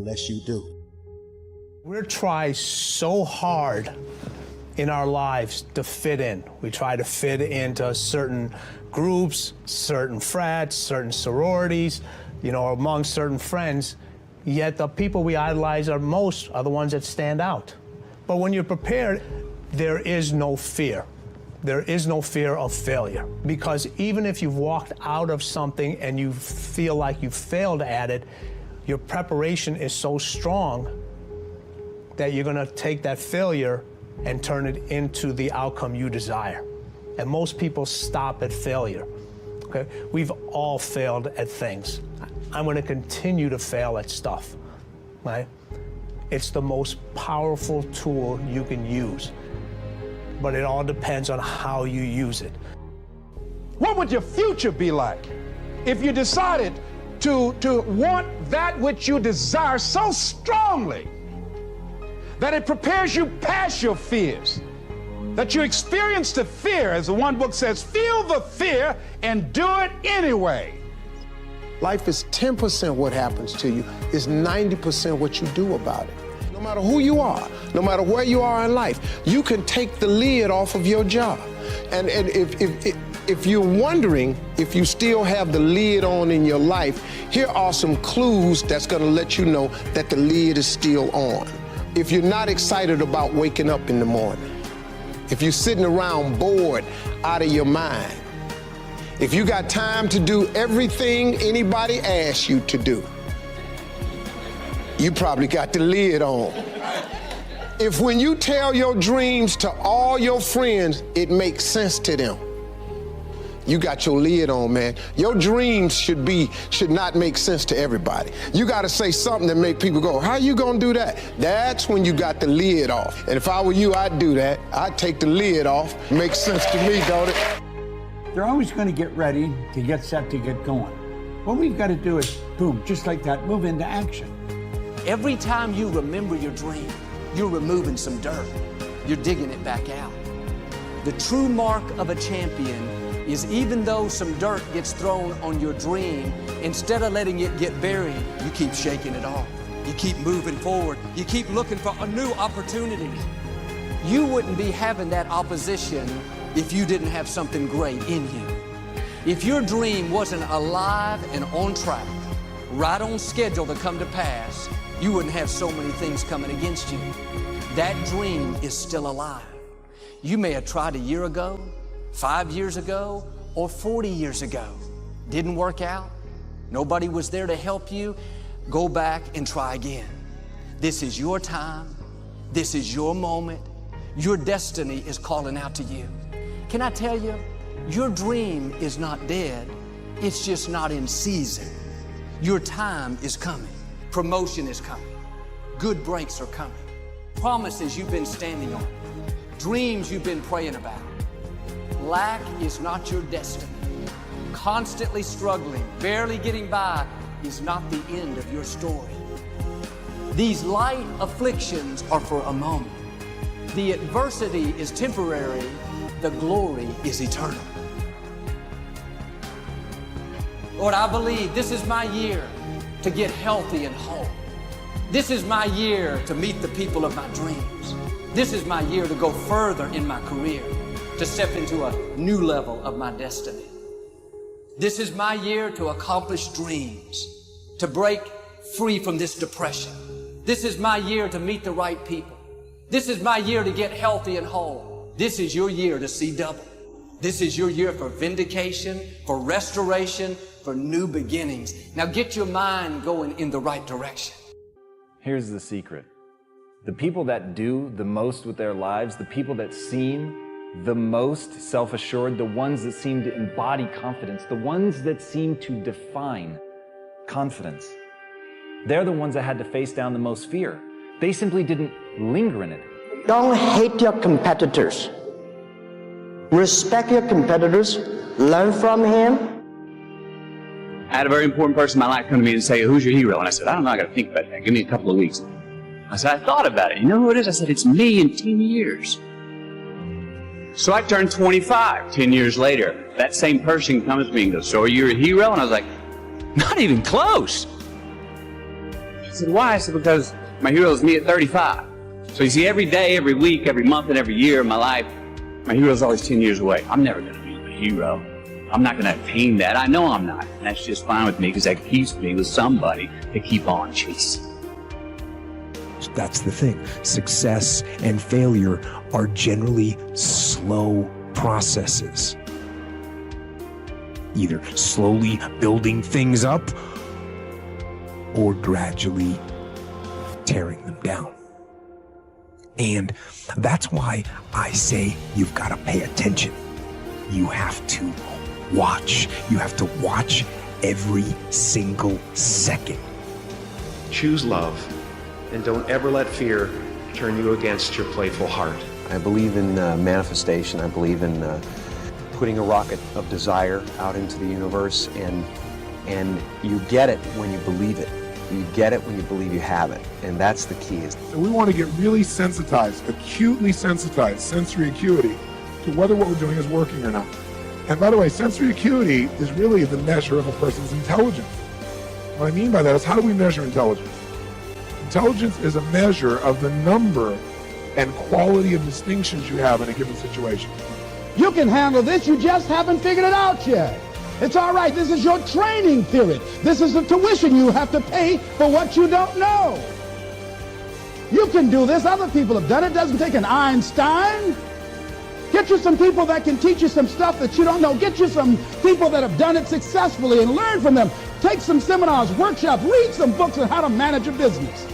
unless you do. We try so hard in our lives to fit in. We try to fit into certain groups, certain frats, certain sororities, among certain friends, yet the people we idolize most are the ones that stand out. But when you're prepared, there is no fear. There is no fear of failure, because even if you've walked out of something and you feel like you failed at it, your preparation is so strong that you're gonna take that failure and turn it into the outcome you desire. And most people stop at failure, okay? We've all failed at things. I'm gonna continue to fail at stuff, right? It's the most powerful tool you can use, but it all depends on how you use it. What would your future be like if you decided to want that which you desire so strongly that it prepares you past your fears, that you experience the fear, as the one book says, feel the fear and do it anyway? Life is 10% what happens to you, is 90% what you do about it. No matter who you are, no matter where you are in life, you can take the lid off of your job. And if you're wondering if you still have the lid on in your life, here are some clues that's gonna let you know that the lid is still on. If you're not excited about waking up in the morning, if you're sitting around bored out of your mind, if you got time to do everything anybody asks you to do, you probably got the lid on. If when you tell your dreams to all your friends, it makes sense to them, you got your lid on, man. Your dreams should not make sense to everybody. You gotta say something that make people go, how you gonna do that? That's when you got the lid off. And if I were you, I'd do that. I'd take the lid off. Makes sense to me, don't it? They're always gonna get ready to get set to get going. What we've gotta do is, boom, just like that, move into action. Every time you remember your dream, you're removing some dirt. You're digging it back out. The true mark of a champion is, even though some dirt gets thrown on your dream, instead of letting it get buried, you keep shaking it off. You keep moving forward. You keep looking for a new opportunity. You wouldn't be having that opposition if you didn't have something great in you. If your dream wasn't alive and on track, right on schedule to come to pass, you wouldn't have so many things coming against you. That dream is still alive. You may have tried a year ago, 5 years ago, or 40 years ago. Didn't work out. Nobody was there to help you. Go back and try again. This is your time. This is your moment. Your destiny is calling out to you. Can I tell you, your dream is not dead. It's just not in season. Your time is coming. Promotion is coming. Good breaks are coming. Promises you've been standing on. Dreams you've been praying about. Lack is not your destiny. Constantly struggling, barely getting by is not the end of your story. These light afflictions are for a moment. The adversity is temporary. The glory is eternal. Lord, I believe this is my year to get healthy and whole. This is my year to meet the people of my dreams. This is my year to go further in my career, to step into a new level of my destiny. This is my year to accomplish dreams, to break free from this depression. This is my year to meet the right people. This is my year to get healthy and whole. This is your year to see double. This is your year for vindication, for restoration, for new beginnings. Now get your mind going in the right direction. Here's the secret. The people that do the most with their lives, the people that seem the most self-assured, the ones that seem to embody confidence, the ones that seem to define confidence, they're the ones that had to face down the most fear. They simply didn't linger in it. Don't hate your competitors. Respect your competitors. Learn from him. I had a very important person in my life come to me and say, who's your hero? And I said, I don't know, I got to think about that. Give me a couple of weeks. I said, I thought about it. You know who it is? I said, it's me in 10 years. So I turned 25 10 years later. That same person comes to me and goes, so are you a hero? And I was like, not even close. I said, why? I said, because my hero is me at 35. So you see, every day, every week, every month, and every year of my life, my hero is always 10 years away. I'm never going to be a hero. I'm not going to attain that. I know I'm not. And that's just fine with me because that keeps me with somebody to keep on chasing. That's the thing. Success and failure are generally slow processes. Either slowly building things up or gradually tearing them down. And that's why I say you've got to pay attention. You have to watch. You have to watch every single second. Choose love, and don't ever let fear turn you against your playful heart. I believe in manifestation. I believe in putting a rocket of desire out into the universe, and you get it when you believe it. You get it when you believe you have it, and that's the key. So we want to get really sensitized, acutely sensitized, sensory acuity, to whether what we're doing is working or not. And by the way, sensory acuity is really the measure of a person's intelligence. What I mean by that is, how do we measure intelligence? Intelligence is a measure of the number and quality of distinctions you have in a given situation. You can handle this, you just haven't figured it out yet. It's all right, this is your training period. This is the tuition you have to pay for what you don't know. You can do this, other people have done it. It doesn't take an Einstein. Get you some people that can teach you some stuff that you don't know. Get you some people that have done it successfully and learn from them. Take some seminars, workshops, read some books on how to manage a business.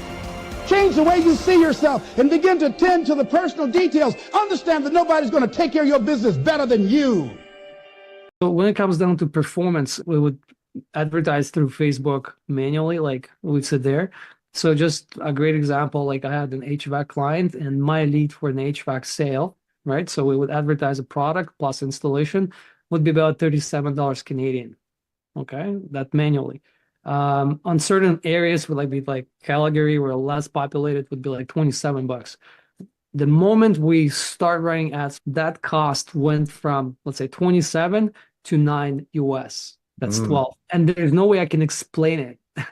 Change the way you see yourself and begin to tend to the personal details. Understand that nobody's going to take care of your business better than you. So when it comes down to performance, we would advertise through Facebook manually, like we said there. So just a great example, like I had an HVAC client and my lead for an HVAC sale, right? So we would advertise a product plus installation would be about $37 Canadian. Okay, that manually. On certain areas would be like Calgary, where less populated, would be like $27. The moment we start running ads, that cost went from, let's say, 27 to 9 US. That's 12. And there's no way I can explain it. Yeah.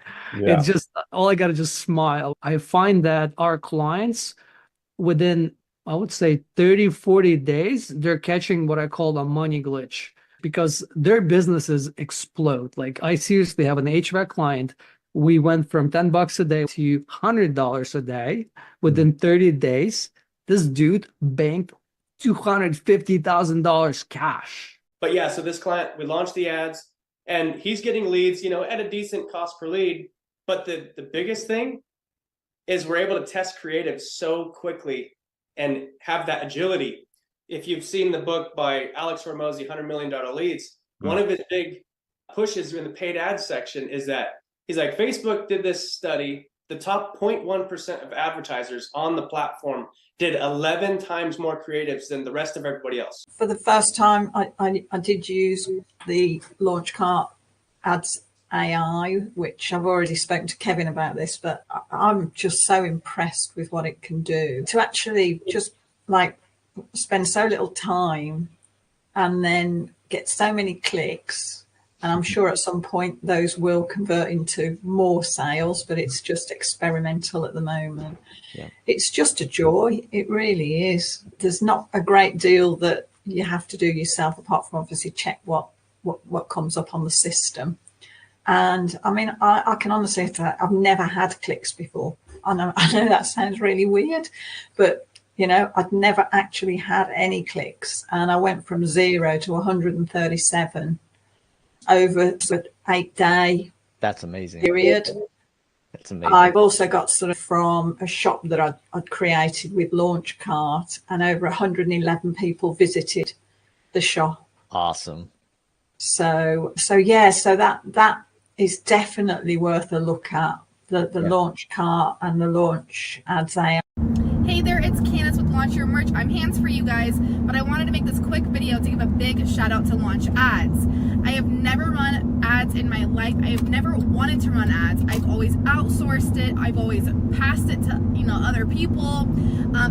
It's just, all I got to just smile. I find that our clients, within, I would say, 30, 40 days, they're catching what I call a money glitch, because their businesses explode. Like, I seriously have an HVAC client. We went from $10 a day to $100 a day within 30 days. This dude banked $250,000 cash. But yeah, so this client, we launched the ads and he's getting leads, at a decent cost per lead. But the biggest thing is we're able to test creative so quickly and have that agility. If you've seen the book by Alex Hormozi, $100 Million Leads, one of his big pushes in the paid ads section is that he's like, Facebook did this study. The top 0.1% of advertisers on the platform did 11 times more creatives than the rest of everybody else. For the first time, I did use the Launchcart Ads AI, which I've already spoken to Kevin about this, but I'm just so impressed with what it can do. To actually just spend so little time and then get so many clicks. And I'm sure at some point those will convert into more sales, but it's just experimental at the moment. Yeah. It's just a joy. It really is. There's not a great deal that you have to do yourself, apart from obviously check what comes up on the system. And I mean, I can honestly say I've never had clicks before. I know that sounds really weird, but I'd never actually had any clicks. And I went from 0 to 137 over an 8-day That's amazing. period. That's amazing. I've also got from a shop that I'd created with Launchcart, and over 111 people visited the shop. Awesome. So that is definitely worth a look at, the Launchcart and the Launch Ads AI. Hey there, it's Candace with Launch Your Merch. I'm hands for you guys, but I wanted to make this quick video to give a big shout out to Launch Ads. I have never run ads in my life. I have never wanted to run ads. I've always outsourced it. I've always passed it to other people.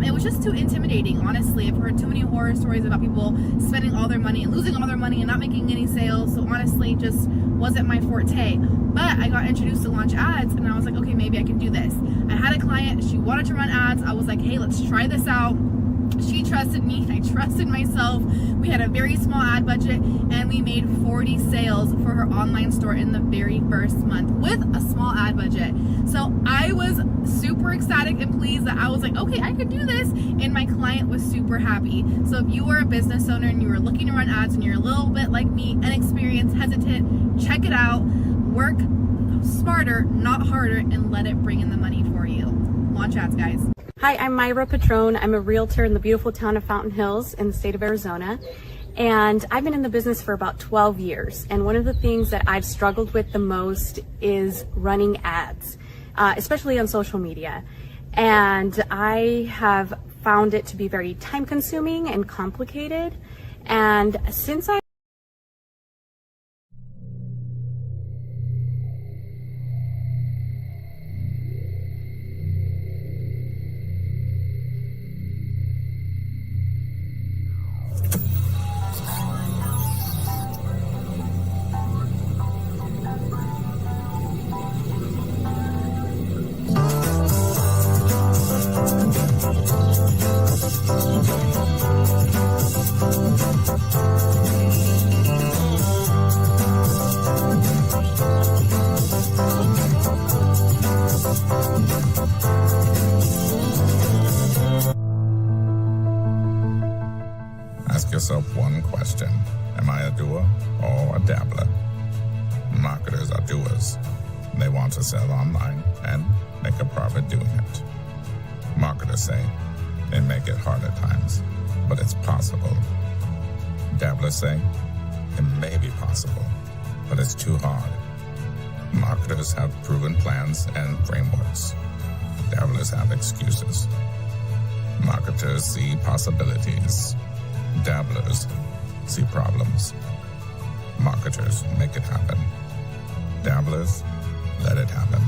It was just too intimidating, honestly. I've heard too many horror stories about people spending all their money and losing all their money and not making any sales. So honestly, just wasn't my forte. But I got introduced to launch ads, and I was like, okay, maybe I can do this. I had a client, she wanted to run ads. I was like, hey, let's try this out. She trusted me, and I trusted myself. We had a very small ad budget, and we made 40 sales for her online store in the very first month with a small ad budget. So I was super ecstatic and pleased that I was like, okay, I could do this, and my client was super happy. So if you are a business owner and you are looking to run ads and you're a little bit like me, inexperienced, hesitant, check it out. Work smarter, not harder, and let it bring in the money for you. Launch ads, guys. Hi, I'm Myra Patron. I'm a realtor in the beautiful town of Fountain Hills in the state of Arizona. And I've been in the business for about 12 years. And one of the things that I've struggled with the most is running ads, especially on social media. And I have found it to be very time consuming and complicated. And since I Ask yourself one question. Am I a doer or a dabbler? Marketers are doers. They want to sell online and make a profit doing it. Marketers say they make it hard at times, but it's possible. Dabblers say it may be possible, but it's too hard. Marketers have proven plans and frameworks. Dabblers have excuses. Marketers see possibilities. Dabblers see problems. Marketers make it happen. Dabblers let it happen.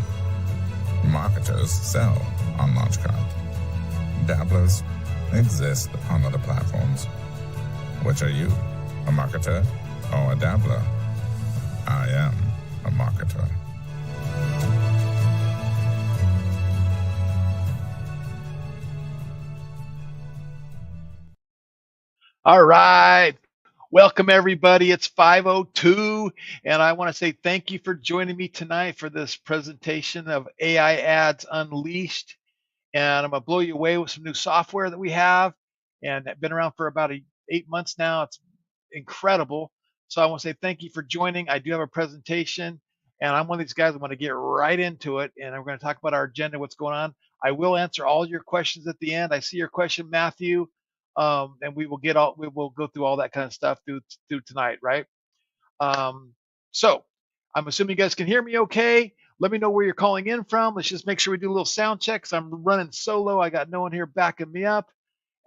Marketers sell on Launchcart. Dabblers exist on other platforms. Which are you, a marketer or a dabbler? I am a marketer. All right. Welcome, everybody. It's 5:02, and I want to say thank you for joining me tonight for this presentation of AI Ads Unleashed. And I'm going to blow you away with some new software that we have, and it's been around for about 8 months now. It's incredible. So I want to say thank you for joining. I do have a presentation, and I'm one of these guys. I want to get right into it, and we're going to talk about our agenda, what's going on. I will answer all your questions at the end. I see your question, Matthew. And we will go through all that kind of stuff through tonight, right? So I'm assuming you guys can hear me okay. Let me know where you're calling in from. Let's just make sure we do a little sound check, because I'm running solo. I got no one here backing me up.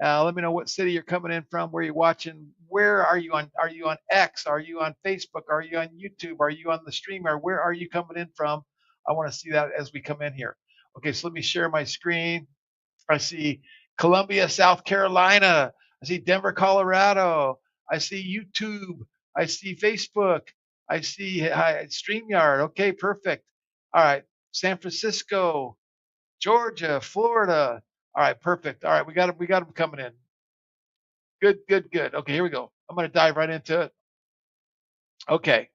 Let me know what city you're coming in from, where you're watching. Where are you on? Are you on X? Are you on Facebook? Are you on YouTube? Are you on the streamer? Where are you coming in from? I want to see that as we come in here. Okay, so let me share my screen. I see Columbia, South Carolina. I see Denver, Colorado. I see YouTube. I see Facebook. I see StreamYard. Okay, perfect. All right, San Francisco, Georgia, Florida. All right, perfect. All right, we got them coming in. Good. Okay, here we go. I'm going to dive right into it. Okay,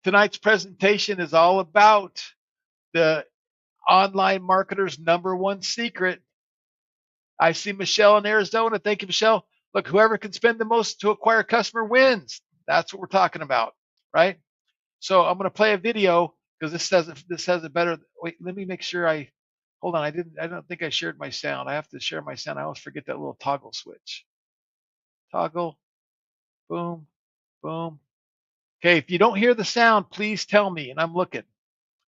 tonight's presentation is all about the online marketer's #1 secret. I see Michelle in Arizona. Thank you, Michelle. Look, whoever can spend the most to acquire a customer wins. That's what we're talking about, right? So I'm going to play a video, because this has a better. Wait, let me make sure hold on. I don't think I shared my sound. I have to share my sound. I always forget that little toggle switch. Toggle, boom, boom. Okay, if you don't hear the sound, please tell me, and I'm looking.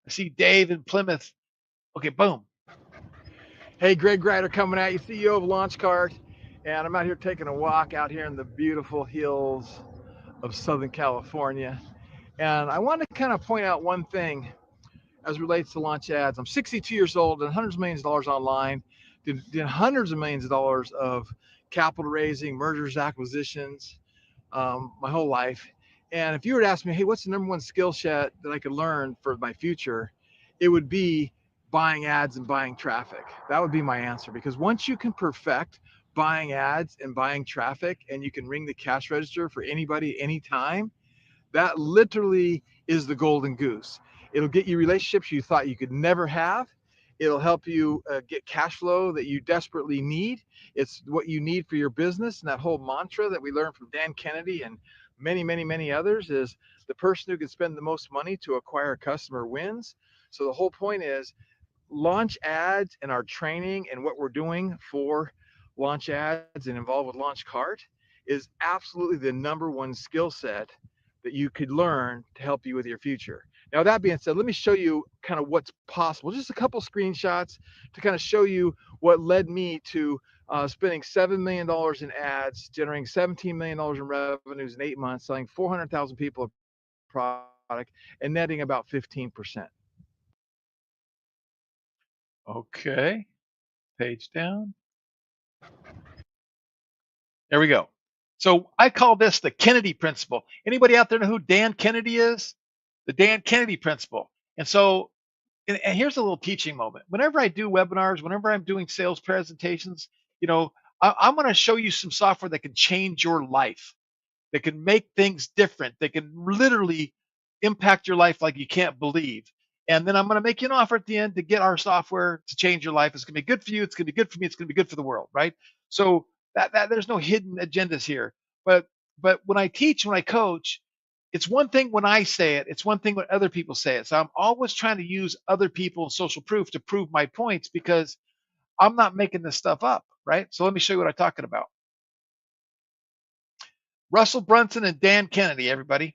I see Dave in Plymouth. Okay, boom. Hey, Greg Writer coming at you, CEO of Launchcart, and I'm out here taking a walk out here in the beautiful hills of Southern California. And I want to kind of point out one thing as relates to launch ads. I'm 62 years old, and hundreds of millions of dollars online, did hundreds of millions of dollars of capital raising, mergers, acquisitions, my whole life. And if you were to ask me, hey, what's the number one skill set that I could learn for my future? It would be buying ads and buying traffic. That would be my answer, because once you can perfect buying ads and buying traffic, and you can ring the cash register for anybody, anytime, that literally is the golden goose. It'll get you relationships you thought you could never have. It'll help you get cash flow that you desperately need. It's what you need for your business. And that whole mantra that we learned from Dan Kennedy and many others is the person who can spend the most money to acquire a customer wins. So the whole point is launch ads and our training and what we're doing for launch ads and involved with Launch Cart is absolutely the number one skill set that you could learn to help you with your future. Now, that being said, let me show you kind of what's possible. Just a couple screenshots to kind of show you what led me to spending $7 million in ads, generating $17 million in revenues in 8 months, selling 400,000 people a product, and netting about 15%. Okay, page down. There we go. So I call this the Kennedy principle. Anybody out there know who Dan Kennedy is? The Dan Kennedy principle. And so, and here's a little teaching moment. Whenever I do webinars, whenever I'm doing sales presentations, you know, I'm going to show you some software that can change your life, that can make things different, that can literally impact your life like you can't believe. And then I'm going to make you an offer at the end to get our software to change your life. It's going to be good for you. It's going to be good for me. It's going to be good for the world, right? So that there's no hidden agendas here. But when I teach, when I coach, it's one thing when I say it. It's one thing when other people say it. So I'm always trying to use other people's social proof to prove my points, because I'm not making this stuff up, right? So let me show you what I'm talking about. Russell Brunson and Dan Kennedy, everybody.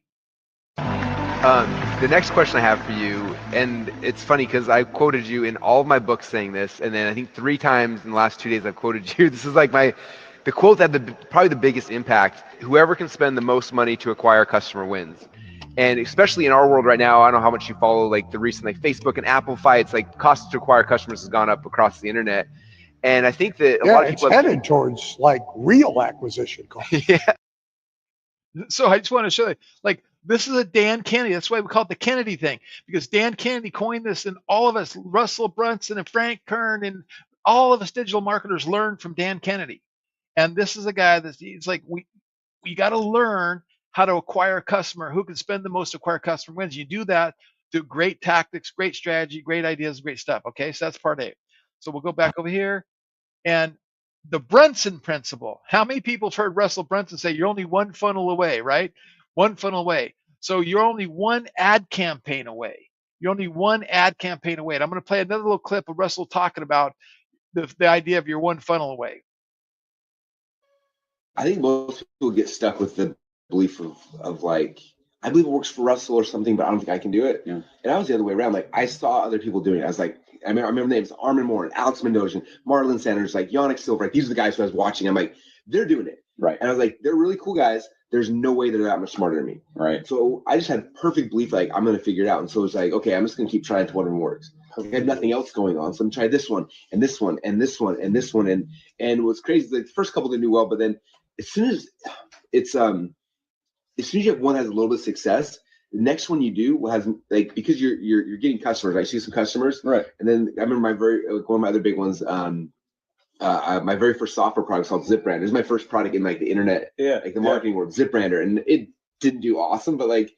The next question I have for you, and it's funny because I quoted you in all of my books saying this, and then I think 3 times in the last 2 days I've quoted you. This is like the quote that had probably the biggest impact. Whoever can spend the most money to acquire a customer wins. And especially in our world right now, I don't know how much you follow like the recent like Facebook and Apple fights, like cost to acquire customers has gone up across the internet. And I think that a lot of people it's headed towards like real acquisition costs. Yeah. So I just want to show you, like, this is a Dan Kennedy. That's why we call it the Kennedy thing, because Dan Kennedy coined this, and all of us, Russell Brunson and Frank Kern and all of us digital marketers learned from Dan Kennedy. And this is a guy that's, it's like, we got to learn how to acquire a customer. Who can spend the most to acquire a customer wins. You do that through great tactics, great strategy, great ideas, great stuff. Okay, so that's part A. So we'll go back over here. And the Brunson principle. How many people have heard Russell Brunson say you're only one funnel away, right? One funnel away. So you're only one ad campaign away. You're only one ad campaign away. And I'm going to play another little clip of Russell talking about the idea of your one funnel away. I think most people get stuck with the belief of like, I believe it works for Russell or something, but I don't think I can do it. Yeah. And I was the other way around. Like, I saw other people doing it. I was like, I remember names, Armin Moore, Alex Mendoza, Marlon Sanders, like Yannick Silver. Like, these are the guys who I was watching. I'm like, they're doing it. Right. And I was like, they're really cool guys. There's no way they're that much smarter than me. Right. So I just had perfect belief, like, I'm going to figure it out. And so it's like, okay, I'm just going to keep trying to whatever works. I have nothing else going on. So I'm trying this one and this one and this one and this one. And what's crazy is like the first couple didn't do well, but then as soon as you have one that has a little bit of success, the next one you do has, like, because you're getting customers. I see some customers, right? And then I remember one of my other big ones. My very first software product is called ZipBrander. It was my first product in like the internet, like the marketing world, ZipBrander, and it didn't do awesome, but like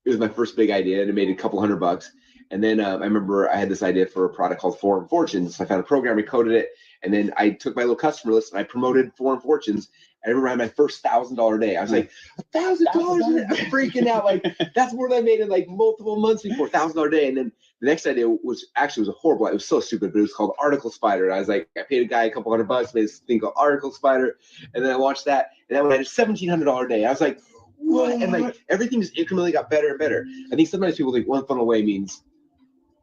it was my first big idea, and it made a couple $100. And then I remember I had this idea for a product called Foreign Fortunes. So I found a program, we coded it, and then I took my little customer list and I promoted Foreign Fortunes. I remember I had my first $1,000 day. I was like, $1,000? I'm freaking out. Like, that's more than I made in like multiple months before, $1,000 day. And then the next idea was a horrible. It was so stupid, but it was called Article Spider. And I was like, I paid a guy a couple $100, made this thing called Article Spider. And then I launched that. And that one I had a $1,700 day. I was like, what? And like everything just incrementally got better and better. I think sometimes people think one funnel away means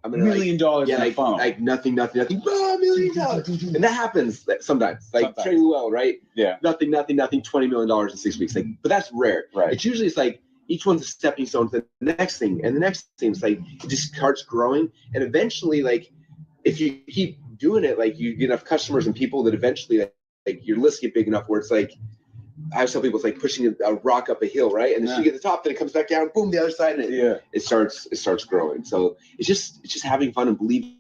I'm gonna $1 million in a funnel. Like nothing, $1 million. And that happens sometimes. Like trading well, right? Yeah. Nothing, $20 million in 6 weeks. Like, but that's rare. Right. It's usually like each one's a stepping stone to the next thing, and the next thing. It's like it just starts growing, and eventually, like if you keep doing it, like you get enough customers and people that eventually like your list get big enough where it's like I tell people it's like pushing a rock up a hill, right? And then you get to the top, then it comes back down, boom, the other side, and it starts growing. So it's just having fun and believing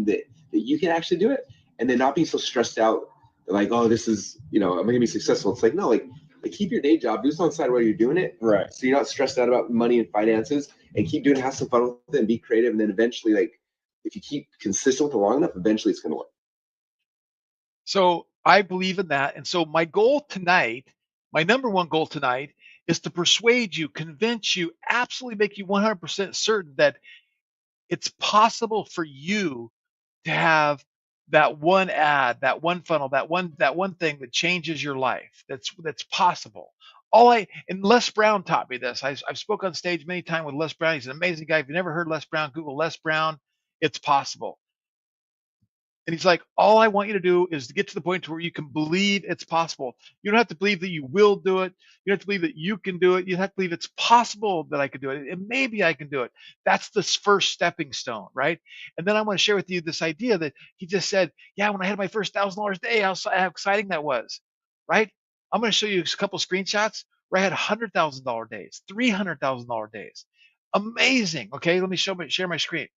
that you can actually do it, and then not being so stressed out, like, oh, this is, I'm gonna be successful. It's like, no, like keep your day job, do this on the side while you're doing it, right? So you're not stressed out about money and finances, and keep doing it, have some fun with it, and be creative, and then eventually, like, if you keep consistent with it long enough, eventually it's gonna work. So I believe in that. And so my goal tonight, my number one goal tonight, is to persuade you, convince you, absolutely make you 100% certain that it's possible for you to have that one ad, that one funnel, that one thing that changes your life. That's possible. And Les Brown taught me this. I've spoke on stage many times with Les Brown. He's an amazing guy. If you never heard Les Brown, Google Les Brown. It's possible. And he's like, all I want you to do is to get to the point where you can believe it's possible. You don't have to believe that you will do it. You don't have to believe that you can do it. You have to believe it's possible that I could do it. And maybe I can do it. That's the first stepping stone, right? And then I want to share with you this idea that he just said, yeah, when I had my first $1,000 day, how exciting that was, right? I'm going to show you a couple screenshots where I had $100,000 days, $300,000 days. Amazing. Okay, let me share my screen.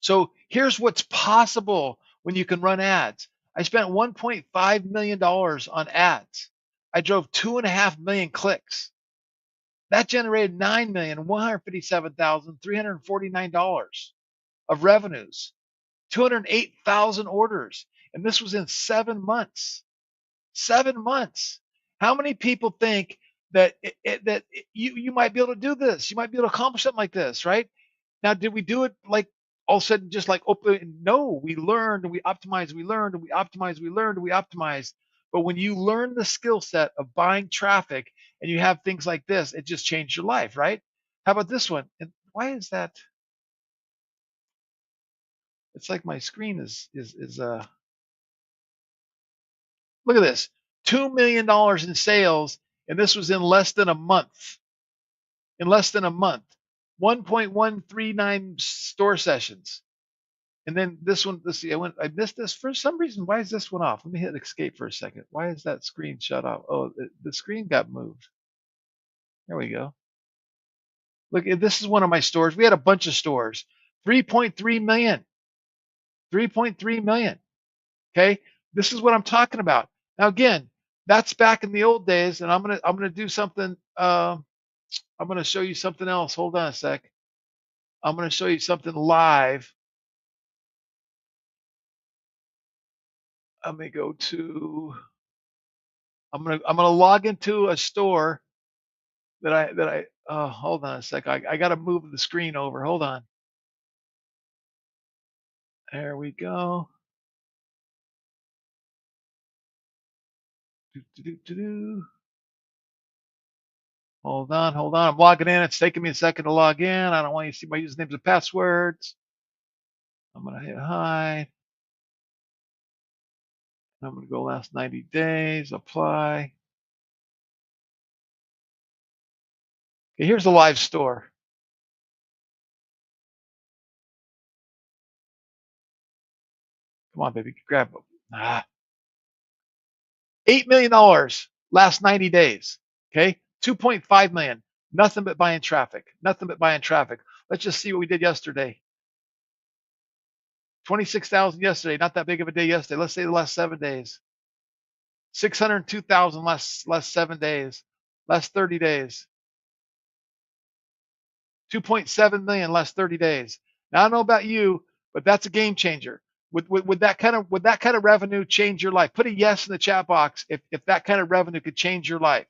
So here's what's possible when you can run ads. I spent $1.5 million on ads. I drove 2.5 million clicks. That generated $9,157,349 of revenues, 208,000 orders. And this was in 7 months. 7 months. How many people think that you might be able to do this? You might be able to accomplish something like this, right? Now, did we do it like all of a sudden just like open? No, we learned and we optimized, we learned and we optimized, we learned and we optimized. But when you learn the skill set of buying traffic and you have things like this, it just changed your life, right? How about this one? And why is that? It's like my screen is look at this. $2 million in sales, and this was in less than a month. In less than a month. 1.139 store sessions. And then this one, let's see, I missed this for some reason. Why is this one off? Let me hit escape for a second. Why is that screen shut off? Oh, the screen got moved. There we go. Look, this is one of my stores. We had a bunch of stores. 3.3 million. 3.3 million. Okay, this is what I'm talking about. Now again, that's back in the old days, and I'm gonna do something. I'm gonna show you something else. Hold on a sec. I'm gonna show you something live. Let me go to. I'm gonna log into a store that I. Oh, hold on a sec. I gotta move the screen over. Hold on. There we go. Hold on. I'm logging in. It's taking me a second to log in. I don't want you to see my usernames and passwords. I'm gonna hit hide. I'm gonna go last 90 days. Apply. Okay, here's the live store. Come on, baby, grab them. $8 million last 90 days. Okay, 2.5 million. Nothing but buying traffic. Nothing but buying traffic. Let's just see what we did yesterday. 26,000 yesterday. Not that big of a day yesterday. Let's say the last 7 days. 602,000 last 7 days. Last 30 days. 2.7 million last 30 days. Now I don't know about you, but that's a game changer. Would that kind of revenue change your life? Put a yes in the chat box if that kind of revenue could change your life.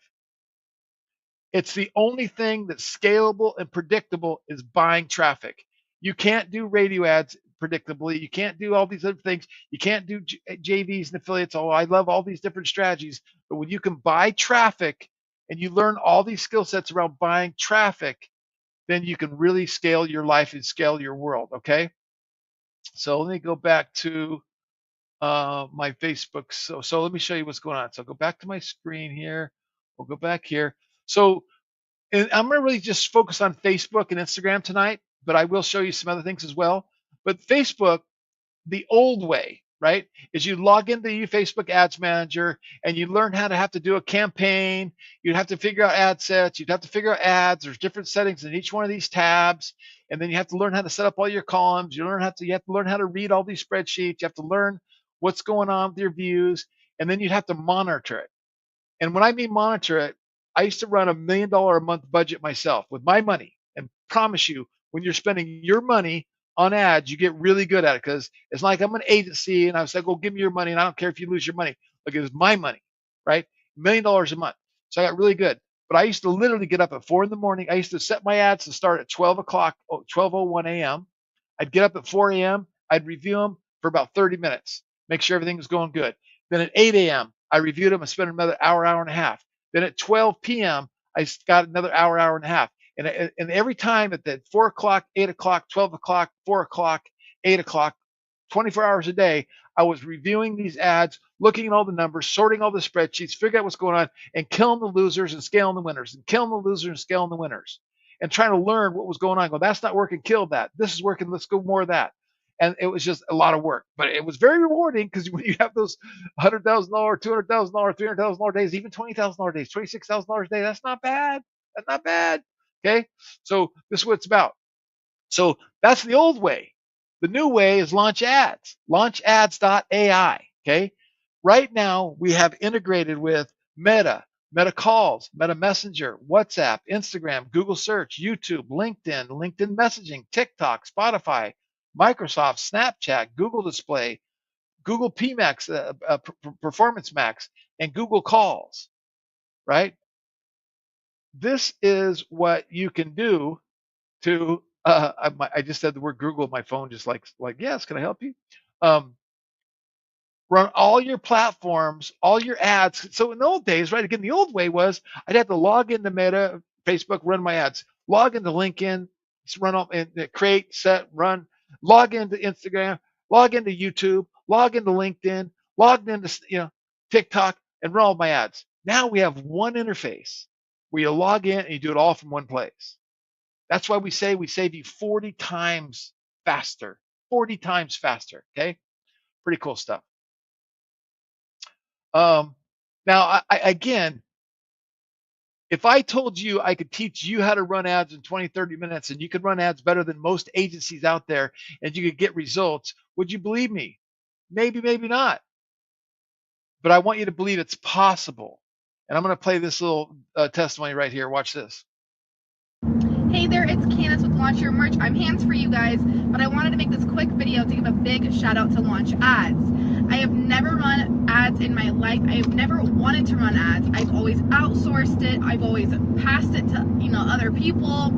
It's the only thing that's scalable and predictable is buying traffic. You can't do radio ads predictably. You can't do all these other things. You can't do JVs and affiliates. Oh, I love all these different strategies. But when you can buy traffic and you learn all these skill sets around buying traffic, then you can really scale your life and scale your world, okay? So let me go back to my Facebook. So let me show you what's going on. So go back to my screen here. We'll go back here. So and I'm going to really just focus on Facebook and Instagram tonight, but I will show you some other things as well. But Facebook, the old way, right, is you log into your Facebook Ads Manager and you learn how to have to do a campaign. You'd have to figure out ad sets. You'd have to figure out ads. There's different settings in each one of these tabs. And then you have to learn how to set up all your columns. You have to learn how to read all these spreadsheets. You have to learn what's going on with your views. And then you'd have to monitor it. And when I mean monitor it, I used to run $1 million a month budget myself with my money, and promise you, when you're spending your money on ads, you get really good at it, because it's like I'm an agency and I was like, "Well, give me your money, and I don't care if you lose your money." Like, it was my money, right? $1 million a month. So I got really good. But I used to literally get up at 4 in the morning. I used to set my ads to start at 12 o'clock, 12:01 a.m. I'd get up at 4 a.m. I'd review them for about 30 minutes, make sure everything was going good. Then at 8 a.m., I reviewed them and spent another hour, hour and a half. Then at 12 p.m., I got another hour, hour and a half. And every time at that 4 o'clock, 8 o'clock, 12 o'clock, 4 o'clock, 8 o'clock, 24 hours a day, I was reviewing these ads, looking at all the numbers, sorting all the spreadsheets, figuring out what's going on, and killing the losers and scaling the winners, and killing the losers and scaling the winners, and trying to learn what was going on. Go, that's not working, kill that. This is working, let's go more of that. And it was just a lot of work, but it was very rewarding, because when you have those $100,000, $200,000, $300,000 days, even $20,000 days, $26,000 a day, that's not bad. That's not bad. Okay. So this is what it's about. So that's the old way. The new way is launch ads, launchads.ai. Okay. Right now we have integrated with Meta Calls, Meta Messenger, WhatsApp, Instagram, Google Search, YouTube, LinkedIn, LinkedIn Messaging, TikTok, Spotify, Microsoft, Snapchat, Google Display, Google PMax, Performance Max, and Google Calls, right? This is what you can do to, I just said the word Google, my phone just like, yes, can I help you? Run all your platforms, all your ads. So in the old days, right, again, the old way was I'd have to log into Meta, Facebook, run my ads, log into LinkedIn, run up and create, set, run, log into Instagram, log into YouTube, log into LinkedIn, log into TikTok, and run all my ads. Now we have one interface where you log in and you do it all from one place. That's why we say we save you 40 times faster, 40 times faster. Okay, pretty cool stuff. Now, again, if I told you I could teach you how to run ads in 20, 30 minutes, and you could run ads better than most agencies out there, and you could get results, would you believe me? Maybe, maybe not. But I want you to believe it's possible. And I'm going to play this little testimony right here. Watch this. Hey there, it's Candace with Launch Your Merch. I'm hands for you guys, but I wanted to make this quick video to give a big shout out to Launch Ads. I have never run ads in my life. I have never wanted to run ads. I've always outsourced it. I've always passed it to other people.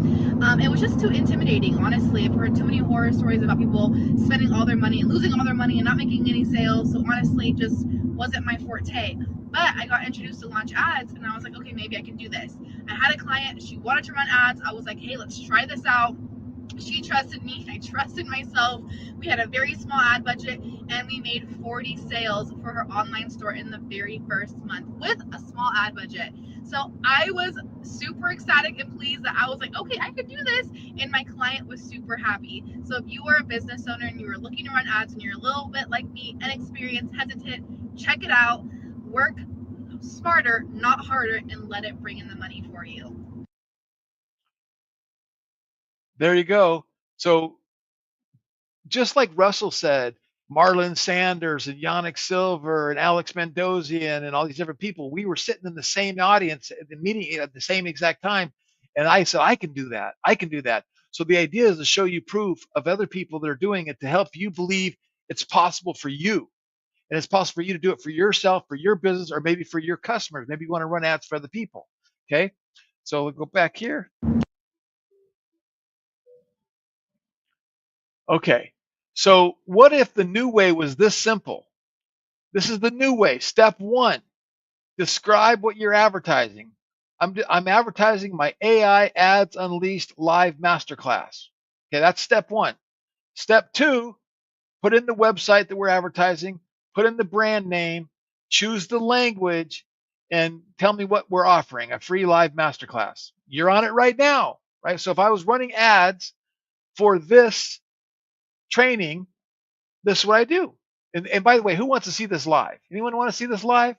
It was just too intimidating, honestly. I've heard too many horror stories about people spending all their money and losing all their money and not making any sales. So honestly, just wasn't my forte. But I got introduced to Launch Ads, and I was like, okay, maybe I can do this. I had a client, she wanted to run ads. I was like, hey, let's try this out. She trusted me, I trusted myself. We had a very small ad budget, and we made 40 sales for her online store in the very first month with a small ad budget. So I was super ecstatic and pleased that I was like, okay, I could do this. And my client was super happy. So if you are a business owner and you are looking to run ads and you're a little bit like me, inexperienced, hesitant, check it out. Work smarter, not harder, and let it bring in the money for you. There you go. So just like Russell said, Marlon Sanders and Yannick Silver and Alex Mendozian and all these different people, we were sitting in the same audience at the meeting at the same exact time. And I said, I can do that. I can do that. So the idea is to show you proof of other people that are doing it to help you believe it's possible for you. And it's possible for you to do it for yourself, for your business, or maybe for your customers. Maybe you want to run ads for other people. Okay. So we'll go back here. Okay. So what if the new way was this simple? This is the new way. Step 1, describe what you're advertising. I'm advertising my AI Ads Unleashed live masterclass. Okay, that's step 1. Step 2, put in the website that we're advertising, put in the brand name, choose the language, and tell me what we're offering, a free live masterclass. You're on it right now, right? So if I was running ads for this training, this is what I do. And by the way, who wants to see this live? Anyone want to see this live?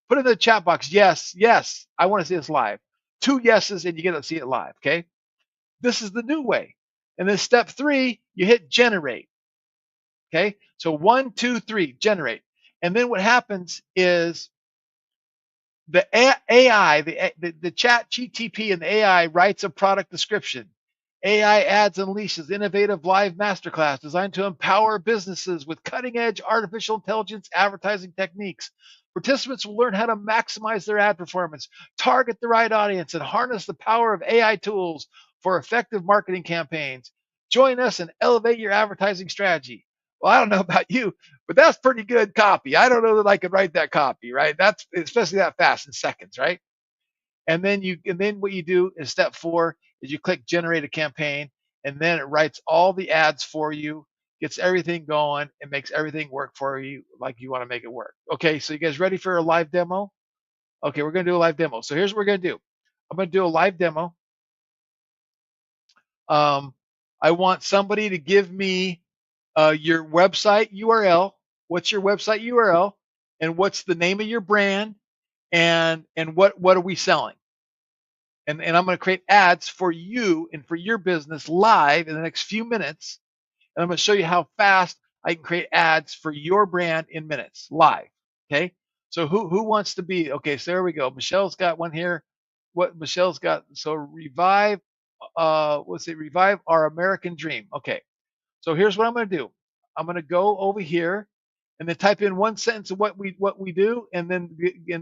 Put it in the chat box. Yes, yes, I want to see this live. 2 yeses and you get to see it live. Okay. This is the new way. And then step 3, you hit generate. Okay. So 1, 2, 3, generate. And then what happens is the AI, the chat GTP and the AI writes a product description. AI Ads Unleashes innovative live masterclass designed to empower businesses with cutting-edge artificial intelligence advertising techniques. Participants will learn how to maximize their ad performance, target the right audience, and harness the power of AI tools for effective marketing campaigns. Join us and elevate your advertising strategy. Well, I don't know about you, but that's pretty good copy. I don't know that I could write that copy, right? That's especially that fast in seconds, right? And then what you do is step 4 is you click generate a campaign, and then it writes all the ads for you, gets everything going, and makes everything work for you like you want to make it work. Okay, so you guys ready for a live demo? Okay, we're gonna do a live demo. So here's what we're gonna do. I'm gonna do a live demo. I want somebody to give me your website URL. What's your website URL? And what's the name of your brand? And what are we selling? And I'm going to create ads for you and for your business live in the next few minutes. And I'm going to show you how fast I can create ads for your brand in minutes live. Okay. So who wants to be? Okay. So there we go. Michelle's got one here. What Michelle's got. So revive, revive our American dream. Okay. So here's what I'm going to do. I'm going to go over here and then type in one sentence of what we do. And then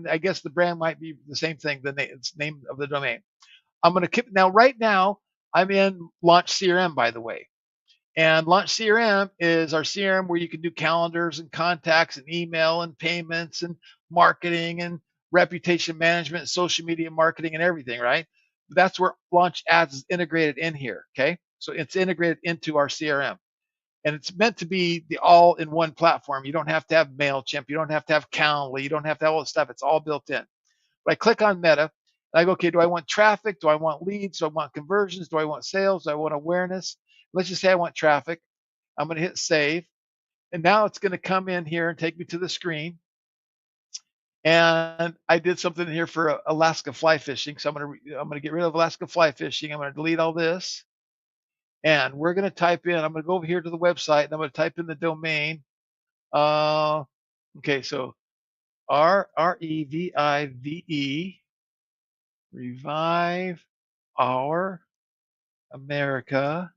I guess the brand might be the same thing. The name of the domain. I'm going to keep now. Right now, I'm in Launch CRM, by the way, and Launch CRM is our CRM where you can do calendars and contacts and email and payments and marketing and reputation management, social media marketing, and everything. Right? That's where Launch Ads is integrated in here. Okay, so it's integrated into our CRM, and it's meant to be the all-in-one platform. You don't have to have Mailchimp, you don't have to have Calendly, you don't have to have all this stuff. It's all built in. But I click on Meta. And I go, okay, do I want traffic? Do I want leads? Do I want conversions? Do I want sales? Do I want awareness? Let's just say I want traffic. I'm going to hit save. And now it's going to come in here and take me to the screen. And I did something here for Alaska fly fishing. So I'm going to get rid of Alaska fly fishing. I'm going to delete all this. And we're going to type in, I'm going to go over here to the website and I'm going to type in the domain. Okay, so REVIVE, Revive Our America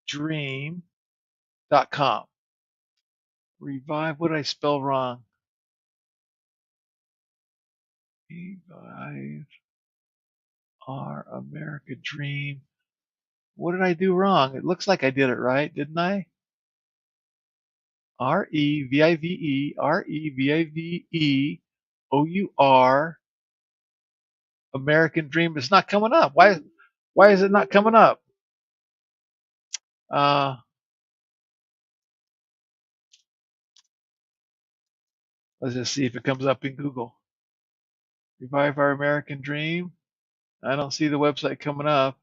Dream.com. Revive, what did I spell wrong? Revive Our America Dream. What did I do wrong? It looks like I did it right, didn't I? REVIVE American Dream. It's not coming up. Why is it not coming up? Let's just see if it comes up in Google. Revive Our American Dream. I don't see the website coming up.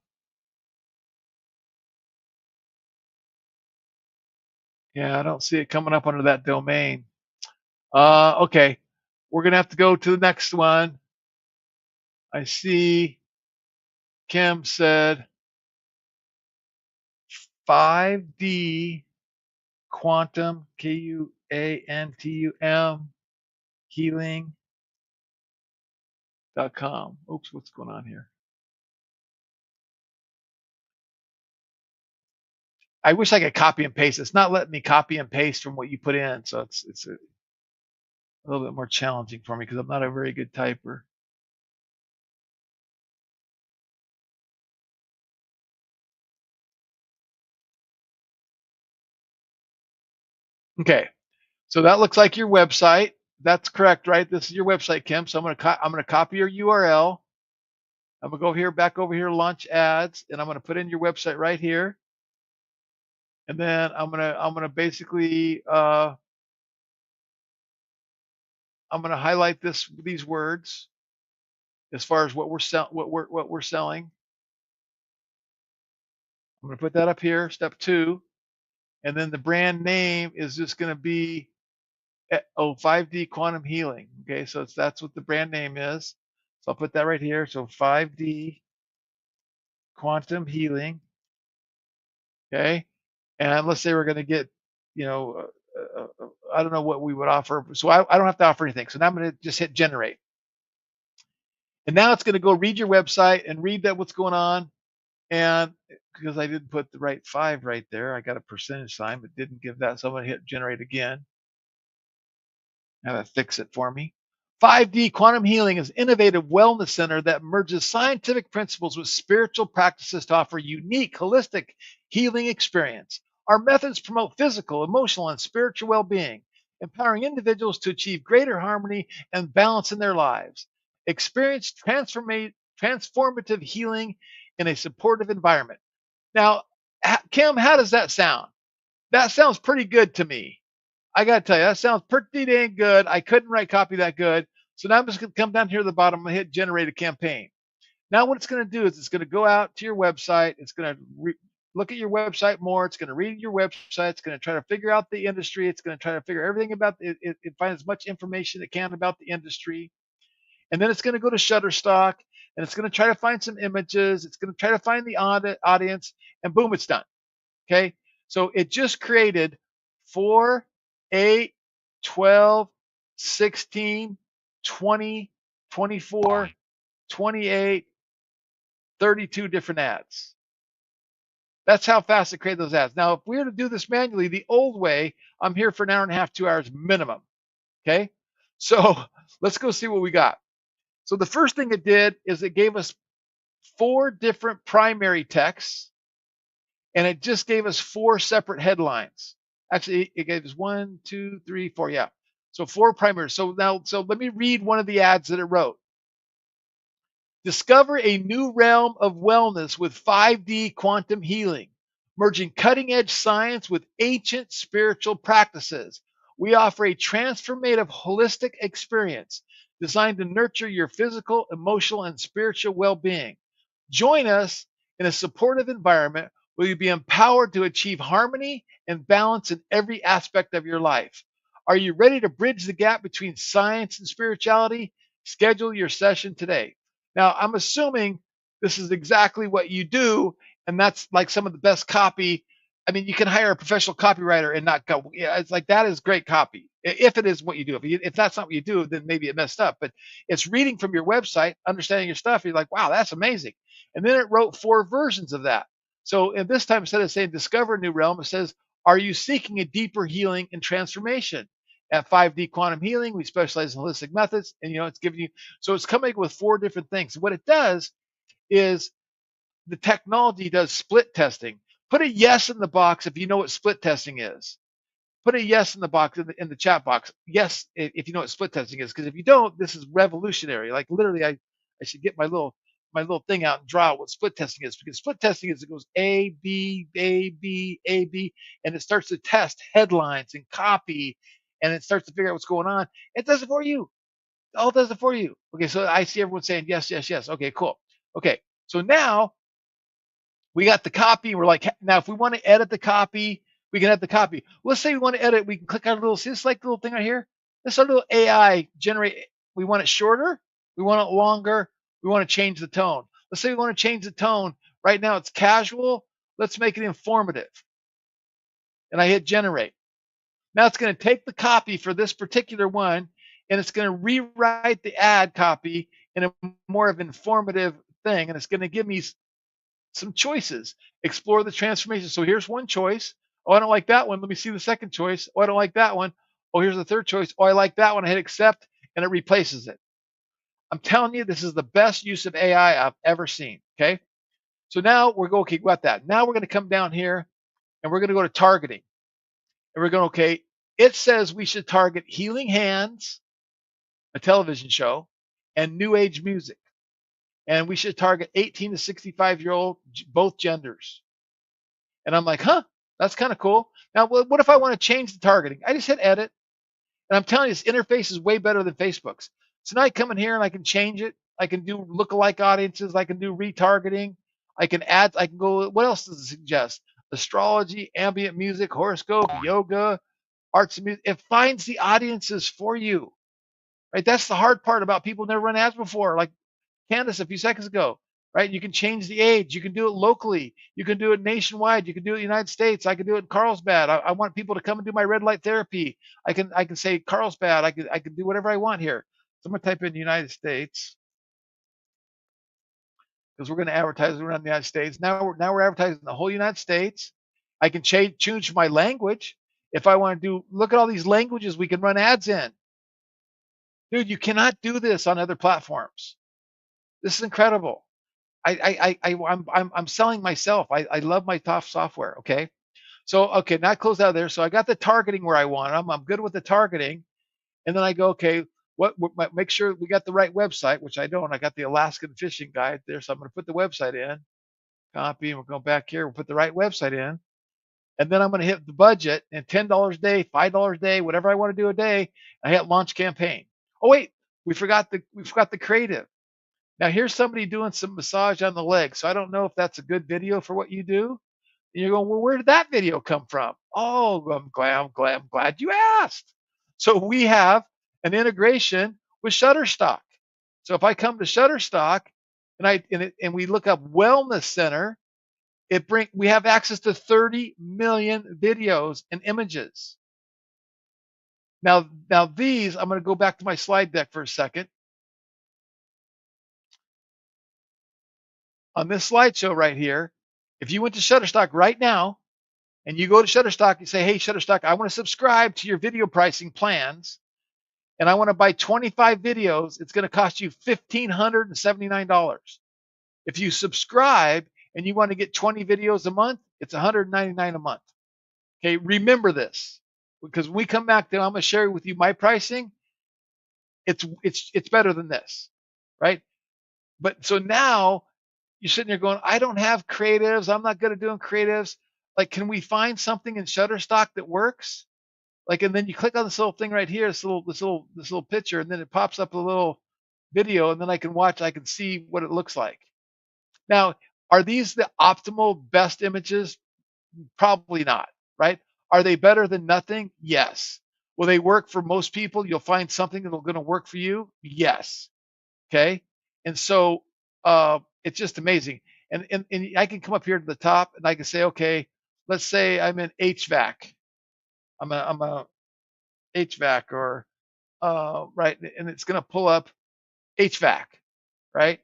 Yeah, I don't see it coming up under that domain. Okay, we're gonna have to go to the next one. I see Kim said 5D Quantum, Quantum healing.com. Oops, what's going on here? I wish I could copy and paste. It's not letting me copy and paste from what you put in, so it's a little bit more challenging for me because I'm not a very good typer. Okay, so that looks like your website. That's correct, right? This is your website, Kim. So I'm gonna copy your URL. I'm gonna go here, back over here, launch ads, and I'm gonna put in your website right here. And then I'm gonna basically I'm gonna highlight these words as far as what we're selling. I'm gonna put that up here. Step 2. And then the brand name is just going to be 5D Quantum Healing. Okay, so that's what the brand name is. So I'll put that right here. So 5D Quantum Healing. Okay, and let's say we're going to get, I don't know what we would offer. So I don't have to offer anything. So now I'm going to just hit generate. And now it's going to go read your website and read that what's going on. And because I didn't put the right 5 right there, I got a percentage sign, but didn't give that. So I'm going to hit generate again. Have it fix it for me. 5D Quantum Healing is an innovative wellness center that merges scientific principles with spiritual practices to offer unique, holistic healing experience. Our methods promote physical, emotional, and spiritual well-being, empowering individuals to achieve greater harmony and balance in their lives. Experience transformative healing in a supportive environment. Now, Kim, how does that sound? That sounds pretty good to me. I got to tell you, that sounds pretty dang good. I couldn't write copy that good. So now I'm just going to come down here to the bottom and hit generate a campaign. Now what it's going to do is it's going to go out to your website. It's going to look at your website more. It's going to read your website. It's going to try to figure out the industry. It's going to try to figure everything about it, find as much information it can about the industry. And then it's going to go to Shutterstock and it's going to try to find some images. It's going to try to find the audience, and boom, it's done. Okay. So it just created 4, 8, 12, 16, 20, 24, 28, 32 different ads. That's how fast it created those ads. Now, if we were to do this manually, the old way, I'm here for an hour and a half, 2 hours minimum. Okay. So let's go see what we got. So the first thing it did is it gave us 4 different primary texts, and it just gave us 4 separate headlines. Actually, it gave us 1, 2, 3, 4. Yeah. So 4 primaries. So let me read one of the ads that it wrote. Discover a new realm of wellness with 5D quantum healing, merging cutting-edge science with ancient spiritual practices. We offer a transformative holistic experience designed to nurture your physical, emotional, and spiritual well-being. Join us in a supportive environment where you'll be empowered to achieve harmony and balance in every aspect of your life. Are you ready to bridge the gap between science and spirituality? Schedule your session today. Now, I'm assuming this is exactly what you do, and that's like some of the best copy. I mean, you can hire a professional copywriter and not go, yeah, it's like that is great copy. If it is what you do. If that's not what you do, then maybe it messed up. But it's reading from your website, understanding your stuff. You're like, wow, that's amazing. And then it wrote 4 versions of that. So in this time, instead of saying discover a new realm, it says, are you seeking a deeper healing and transformation? At 5D Quantum Healing, we specialize in holistic methods, and it's giving you, so it's coming with 4 different things. What it does is the technology does split testing. Put a yes in the box if you know what split testing is. Put a yes in the box in the chat box. Yes, if you know what split testing is, because if you don't, this is revolutionary. Like literally, I should get my little thing out and draw what split testing is, because split testing is it goes A, B, A, B, A, B, and it starts to test headlines and copy, and it starts to figure out what's going on. It does it for you. It all does it for you. Okay, so I see everyone saying yes, yes, yes. Okay, cool. Okay, so now we got the copy. We're like, now if we want to edit the copy, we can edit the copy. Let's say we want to edit. We can click on a little, see this like little thing right here? This is a little AI generate. We want it shorter. We want it longer. We want to change the tone. Let's say we want to change the tone. Right now it's casual. Let's make it informative. And I hit generate. Now it's going to take the copy for this particular one, and it's going to rewrite the ad copy in a more of informative thing. And it's going to give me some choices. Explore the transformation. So here's one choice. Oh, I don't like that one. Let me see the second choice. Oh, I don't like that one. Oh, here's the third choice. Oh, I like that one. I hit accept, and it replaces it. I'm telling you, this is the best use of AI I've ever seen. Okay. So now we're going, okay, got that. Now we're going to come down here and we're going to go to targeting. And we're going, okay, it says we should target healing hands, a television show, and new age music. And we should target 18 to 65-year-old, both genders. And I'm like, huh, that's kind of cool. Now, what if I want to change the targeting? I just hit edit. And I'm telling you, this interface is way better than Facebook's. So now I come in here and I can change it. I can do lookalike audiences. I can do retargeting. I can add, I can go, what else does it suggest? astrology, ambient music, horoscope, yoga, arts and music. It finds the audiences for you, right? That's the hard part about people who never run ads before, like Candace a few seconds ago, right? You can change the age. You can do it locally. You can do it nationwide. You can do it in the United States. I can do it in Carlsbad. I want people to come and do my red light therapy. I can say Carlsbad. I can do whatever I want here. So I'm going to type in United States because we're going to advertise around the United States. Now we're advertising the whole United States. I can choose my language. If I want to do, look at all these languages we can run ads in. Dude, you cannot do this on other platforms. This is incredible. I'm selling myself. I love my top software. Okay. So, okay, now I close out of there. So I got the targeting where I want. I'm good with the targeting. And then I go, okay, make sure we got the right website, which I don't. I got the Alaskan fishing guide there. So I'm going to put the website in, copy, and we'll go back here. We'll put the right website in. And then I'm going to hit the budget and $10 a day, $5 a day, whatever I want to do a day. I hit launch campaign. Oh, wait, we forgot the creative. Now here's somebody doing some massage on the leg. So I don't know if that's a good video for what you do. And you're going, well, where did that video come from? Oh, I'm glad you asked. So we have an integration with Shutterstock. So if I come to Shutterstock and we look up Wellness Center, we have access to 30 million videos and images. Now these, I'm going to go back to my slide deck for a second. On this slideshow right here, if you went to Shutterstock right now and you go to Shutterstock, you say, hey, Shutterstock, I want to subscribe to your video pricing plans and I want to buy 25 videos, it's going to cost you $1,579. If you subscribe and you want to get 20 videos a month, it's $199 a month. Okay, remember this, because when we come back, then I'm going to share with you my pricing. It's better than this, right? But so now you're sitting there going, I don't have creatives. I'm not good at doing creatives. Like, can we find something in Shutterstock that works? Like, and then you click on this little thing right here, this little picture, and then it pops up a little video, and then I can see what it looks like. Now, are these the optimal best images? Probably not, right? Are they better than nothing? Yes. Will they work for most people? You'll find something that'll going to work for you? Yes. Okay. And so it's just amazing. And I can come up here to the top and I can say, okay, let's say I'm in HVAC. I'm a HVAC or right, and it's going to pull up HVAC, right?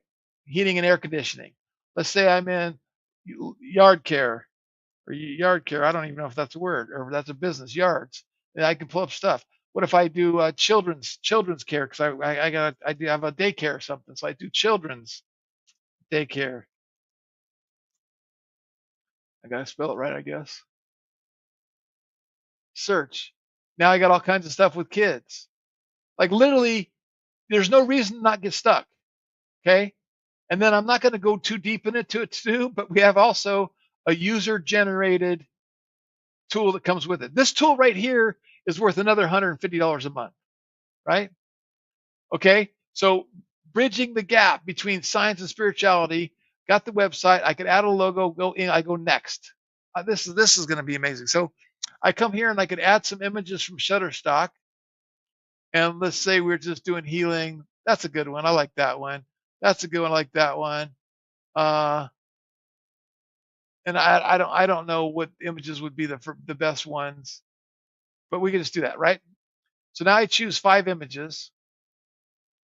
Heating and air conditioning. Let's say I'm in yard care or yard care. I don't even know if that's a word or if that's a business, yards. And I can pull up stuff. What if I do children's care? Because I have a daycare or something. So I do children's daycare. I gotta spell it right, I guess. Search. Now I got all kinds of stuff with kids. Like literally, there's no reason to not get stuck. Okay. And then I'm not going to go too deep into it too, but we have also a user generated tool that comes with it. This tool right here is worth another $150 a month, right? Okay. So bridging the gap between science and spirituality, got the website. I could add a logo, go in, I go next. This is going to be amazing. So I come here and I could add some images from Shutterstock. And let's say we're just doing healing. That's a good one. I like that one. That's a good one. I like that one. And I don't know what images would be the best ones, but we can just do that, right? So now I choose 5 images,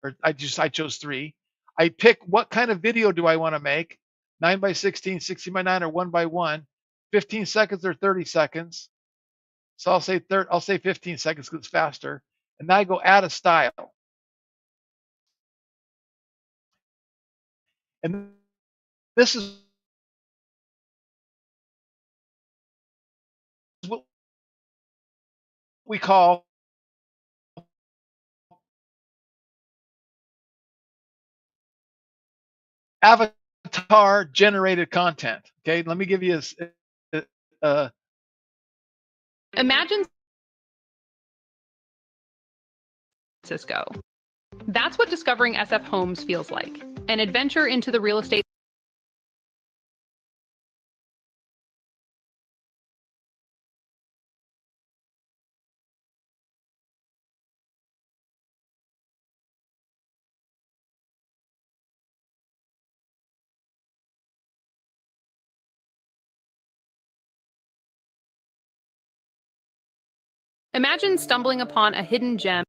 or I chose 3. I pick what kind of video do I want to make, 9x16, 16x9, or 1x1, 15 seconds or 30 seconds. So I'll say 15 seconds because it's faster. And now I go add a style. And this is what we call avatar generated content. Okay, let me give you a Imagine Cisco. That's what discovering SF Homes feels like. An adventure into the real estate Imagine stumbling upon a hidden gem.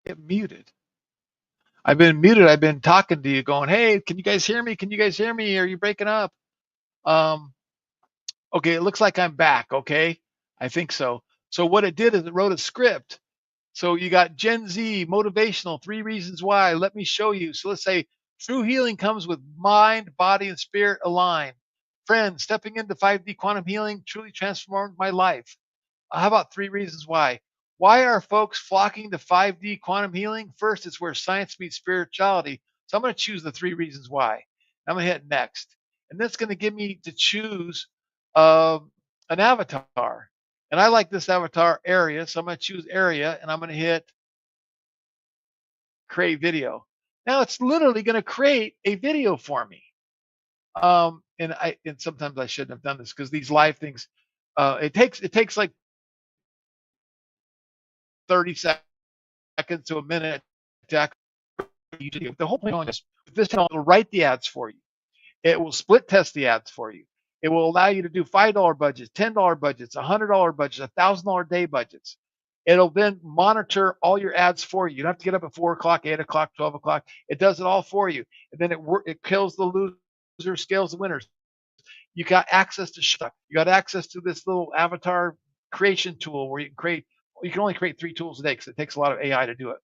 Get muted. I've been muted. I've been talking to you going, hey, can you guys hear me? Can you guys hear me? Are you breaking up? Okay, it looks like I'm back. Okay. I think so. So what it did is it wrote a script. So you got Gen Z, motivational, 3 reasons why. Let me show you. So let's say true healing comes with mind, body, and spirit aligned. Friends, stepping into 5D quantum healing truly transformed my life. How about 3 reasons why? Why are folks flocking to 5D quantum healing? First, it's where science meets spirituality. So I'm going to choose the 3 reasons why. I'm going to hit next. And that's going to give me to choose an avatar. And I like this avatar area. So I'm going to choose area and I'm going to hit create video. Now it's literally going to create a video for me. And sometimes I shouldn't have done this because these live things, it takes like 30 seconds to a minute to actually YouTube. The whole point is this channel will write the ads for you. It will split test the ads for you. It will allow you to do $5 budgets, $10 budgets, $100 budgets, $1,000 day budgets. It'll then monitor all your ads for you. You don't have to get up at 4 o'clock, 8 o'clock, 12 o'clock. It does it all for you. And then it kills the losers, scales the winners. You got access to Shutterstock. You got access to this little avatar creation tool where you can only create 3 tools a day because it takes a lot of AI to do it.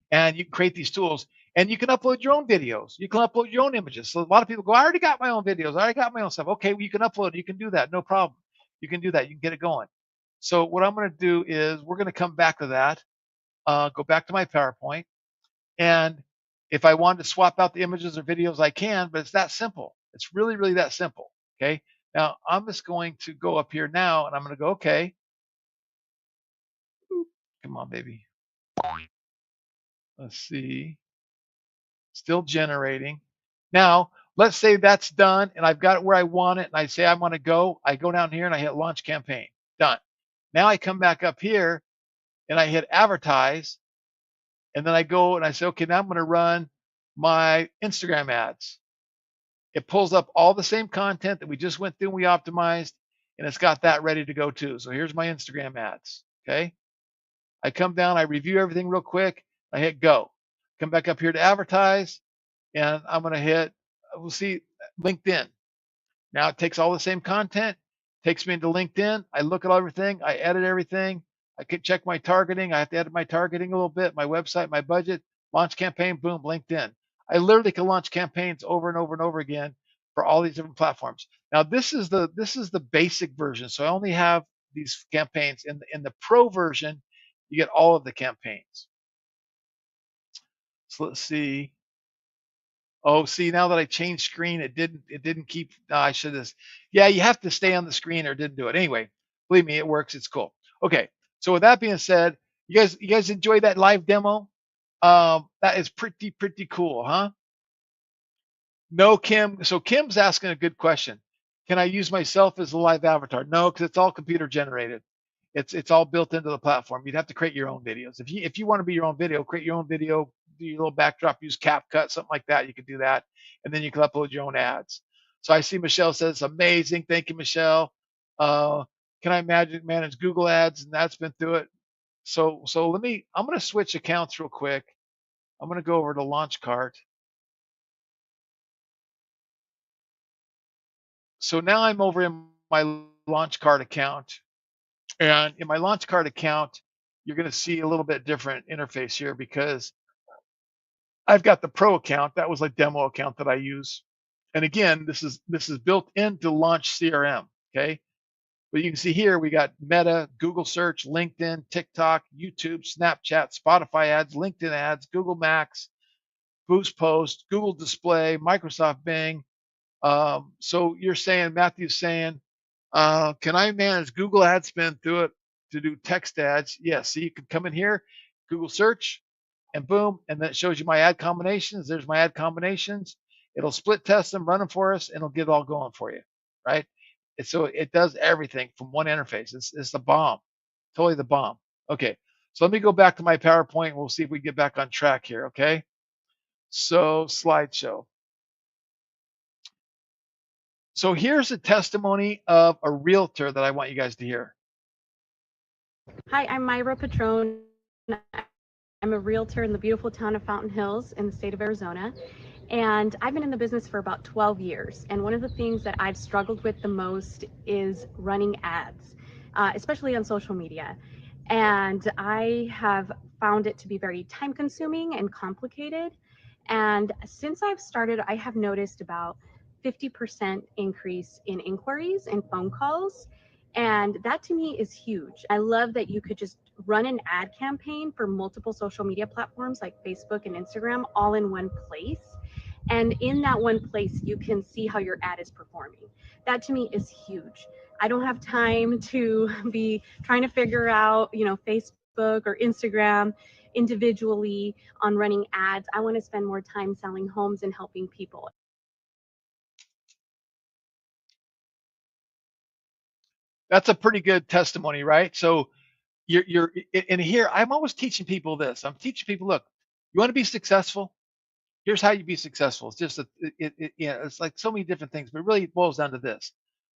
And you can create these tools and you can upload your own videos. You can upload your own images. So a lot of people go, I already got my own videos. I already got my own stuff. Okay, well, you can upload it. You can do that. No problem. You can do that. You can get it going. So what I'm going to do is we're going to come back to that, go back to my PowerPoint. And if I wanted to swap out the images or videos, I can, but it's that simple. It's really, really that simple. Okay. Now I'm just going to go up here now and I'm going to go, okay. Come on, baby. Let's see. Still generating. Now, let's say that's done and I've got it where I want it and I say I want to go. I go down here and I hit launch campaign. Done. Now I come back up here and I hit advertise. And then I go and I say, okay, now I'm going to run my Instagram ads. It pulls up all the same content that we just went through and we optimized, and it's got that ready to go too. So here's my Instagram ads. Okay. I come down, I review everything real quick. I hit go. Come back up here to advertise, and I'm going to hit, we'll see, LinkedIn. Now it takes all the same content, takes me into LinkedIn. I look at everything, I edit everything. I can check my targeting. I have to edit my targeting a little bit, my website, my budget, launch campaign, boom, LinkedIn. I literally can launch campaigns over and over and over again for all these different platforms. Now this is the basic version. So I only have these campaigns. In the pro version, you get all of the campaigns. So let's see. Oh, see, now that I changed screen, it didn't keep, I should have, yeah, you have to stay on the screen or it didn't do it. Anyway, believe me, it works. It's cool. Okay. So with that being said, you guys enjoy that live demo? That is pretty cool, huh? No, Kim. So Kim's asking a good question. Can I use myself as a live avatar? No, because it's all computer generated. It's all built into the platform. You'd have to create your own videos. If you want to be your own video, create your own video, do your little backdrop, use CapCut, something like that. You could do that, and then you can upload your own ads. So I see Michelle says amazing. Thank you, Michelle. Can I manage Google Ads? And that's been through it. So I'm going to switch accounts real quick. I'm going to go over to Launch Cart. So now I'm over in my Launch Cart account. And in my launch card account, you're going to see a little bit different interface here because I've got the pro account. That was like demo account that I use. And again, this is built into Launch CRM. Okay. But you can see here we got Meta, Google Search, LinkedIn, TikTok, YouTube, Snapchat, Spotify ads, LinkedIn ads, Google Max, Boost Post, Google Display, Microsoft Bing. So you're saying, Matthew's saying, can I manage Google ad spend through it to do text ads? Yes. So you can come in here, Google search, and boom, and then it shows you my ad combinations. There's my ad combinations. It'll split test them, run them for us, and it'll get it all going for you, right? So it does everything from one interface. It's the bomb, totally the bomb. Okay, so let me go back to my PowerPoint and we'll see if we get back on track here, okay? So slideshow. So here's a testimony of a realtor that I want you guys to hear. Hi, I'm Myra Patron. I'm a realtor in the beautiful town of Fountain Hills in the state of Arizona. And I've been in the business for about 12 years. And one of the things that I've struggled with the most is running ads, especially on social media. And I have found it to be very time consuming and complicated. And since I've started, I have noticed about 50% increase in inquiries and phone calls. And that to me is huge. I love that you could just run an ad campaign for multiple social media platforms like Facebook and Instagram all in one place. And in that one place, you can see how your ad is performing. That to me is huge. I don't have time to be trying to figure out, Facebook or Instagram individually on running ads. I want to spend more time selling homes and helping people. That's a pretty good testimony, right? So you're in here. I'm always teaching people this. I'm teaching people, look, you want to be successful? Here's how you be successful. It's just it's like so many different things, but it really boils down to this: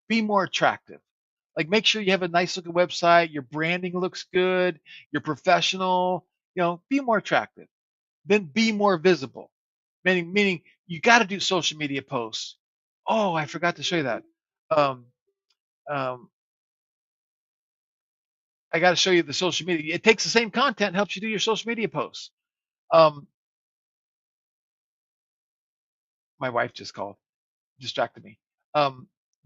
be more attractive. Like make sure you have a nice looking website, your branding looks good, you're professional. Be more attractive. Then be more visible. Meaning you got to do social media posts. Oh, I forgot to show you that. Um, um, I got to show you the social media. It takes the same content, and helps you do your social media posts. My wife just called, distracted me.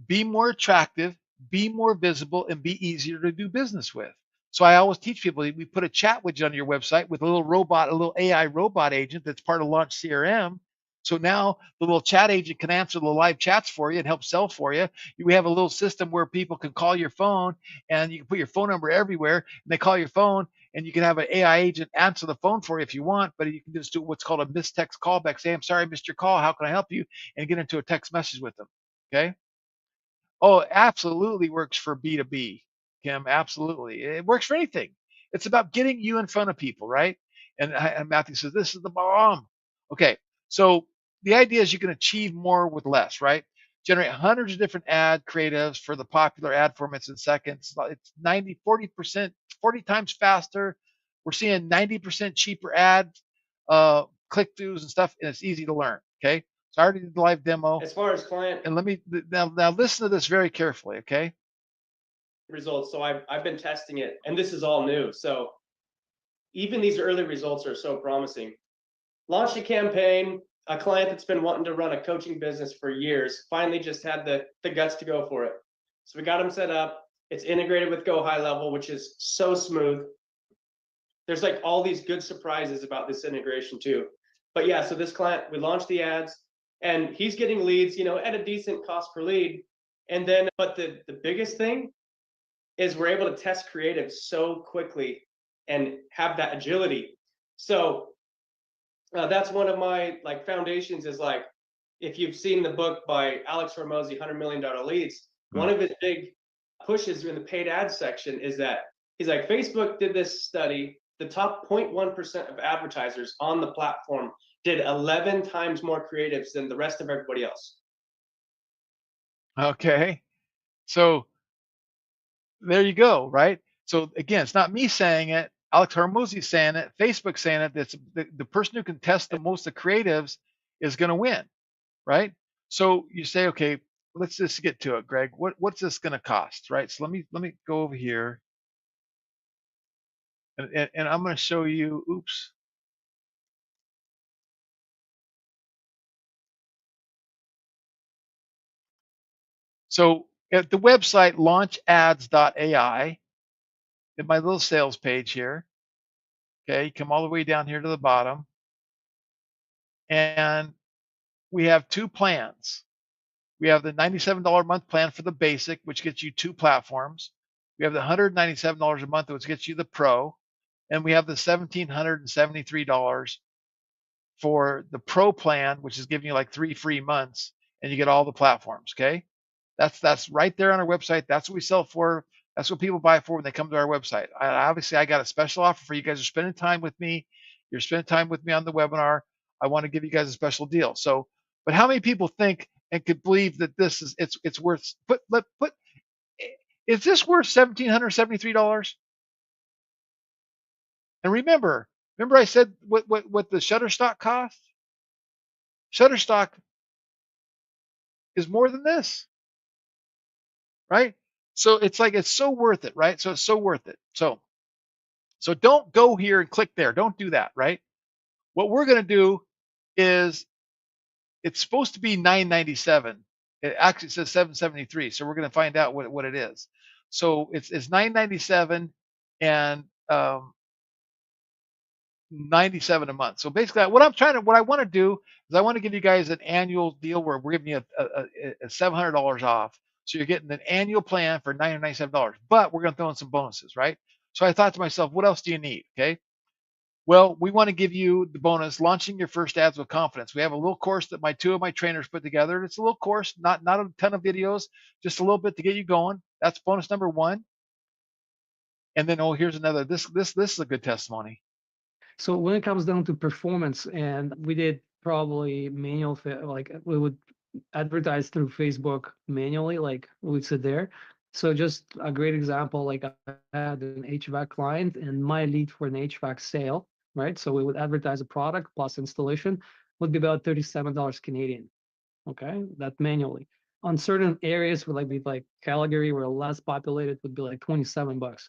Be more attractive, be more visible, and be easier to do business with. So I always teach people, we put a chat widget on your website with a little robot, a little AI robot agent that's part of Launch CRM. So now the little chat agent can answer the live chats for you and help sell for you. We have a little system where people can call your phone and you can put your phone number everywhere and they call your phone and you can have an AI agent answer the phone for you if you want, but you can just do what's called a missed text callback. Say, I'm sorry, I missed your call. How can I help you? And get into a text message with them. Okay. Oh, it absolutely works for B2B, Kim. Absolutely. It works for anything. It's about getting you in front of people, right? And Matthew says, this is the bomb. Okay. So the idea is you can achieve more with less, right? Generate hundreds of different ad creatives for the popular ad formats in seconds. It's 40%, 40 times faster. We're seeing 90% cheaper ads, click-throughs and stuff, and it's easy to learn. Okay. So I already did the live demo. As far as client And let me now listen to this very carefully, okay? results, so I've been testing it, and this is all new. So even these early results are so promising. Launched a campaign. A client that's been wanting to run a coaching business for years finally just had the guts to go for it. So we got them set up. It's integrated with Go High Level, which is so smooth. There's like all these good surprises about this integration too. But yeah, so this client, we launched the ads and he's getting leads, at a decent cost per lead. And then, but the biggest thing is we're able to test creative so quickly and have that agility. So that's one of my foundations is if you've seen the book by Alex Hormozi, $100 Million Leads, one of his big pushes in the paid ads section is that he's like, Facebook did this study. The top 0.1% of advertisers on the platform did 11 times more creatives than the rest of everybody else. Okay. So there you go, right? So again, it's not me saying it. Alex Hormozi saying it. Facebook saying it. That's the person who can test the most of creatives is going to win, right? So you say, okay, let's just get to it, Greg. What's this going to cost, right? So let me go over here. And I'm going to show you, oops. So at the website launchads.ai, in my little sales page here, okay, you come all the way down here to the bottom, and we have two plans. We have the $97 a month plan for the basic, which gets you 2 platforms. We have the $197 a month, which gets you the pro. And we have the $1,773 for the pro plan, which is giving you like 3 free months, and you get all the platforms. Okay. That's right there on our website. That's what we sell for. That's what people buy for when they come to our website. Obviously, I got a special offer for you guys. Are spending time with me. You're spending time with me on the webinar. I want to give you guys a special deal. So, but how many people think and could believe that this is it's worth is this worth $1,773? And remember I said what the Shutterstock costs? Shutterstock is more than this, right? So it's like it's so worth it, right? So it's so worth it. So don't go here and click there. Don't do that, right? What we're going to do is it's supposed to be $997. It actually says $773. So we're going to find out what it is. So it's $997 and 97 a month. So basically, what I want to do is I want to give you guys an annual deal where we're giving you a $700 off. So you're getting an annual plan for $997, but we're going to throw in some bonuses, right? So I thought to myself, what else do you need? Okay. Well, we want to give you the bonus, launching your first ads with confidence. We have a little course that 2 of my trainers put together. It's a little course, not a ton of videos, just a little bit to get you going. That's bonus number 1. And then, here's another. This is a good testimony. So when it comes down to performance, and we did probably manual, like we would advertise through Facebook manually, like we said there. So just a great example, like I had an HVAC client and my lead for an HVAC sale, right? So we would advertise a product plus installation would be about $37 Canadian. Okay, that manually. On certain areas where like Calgary, where less populated, would be like $27.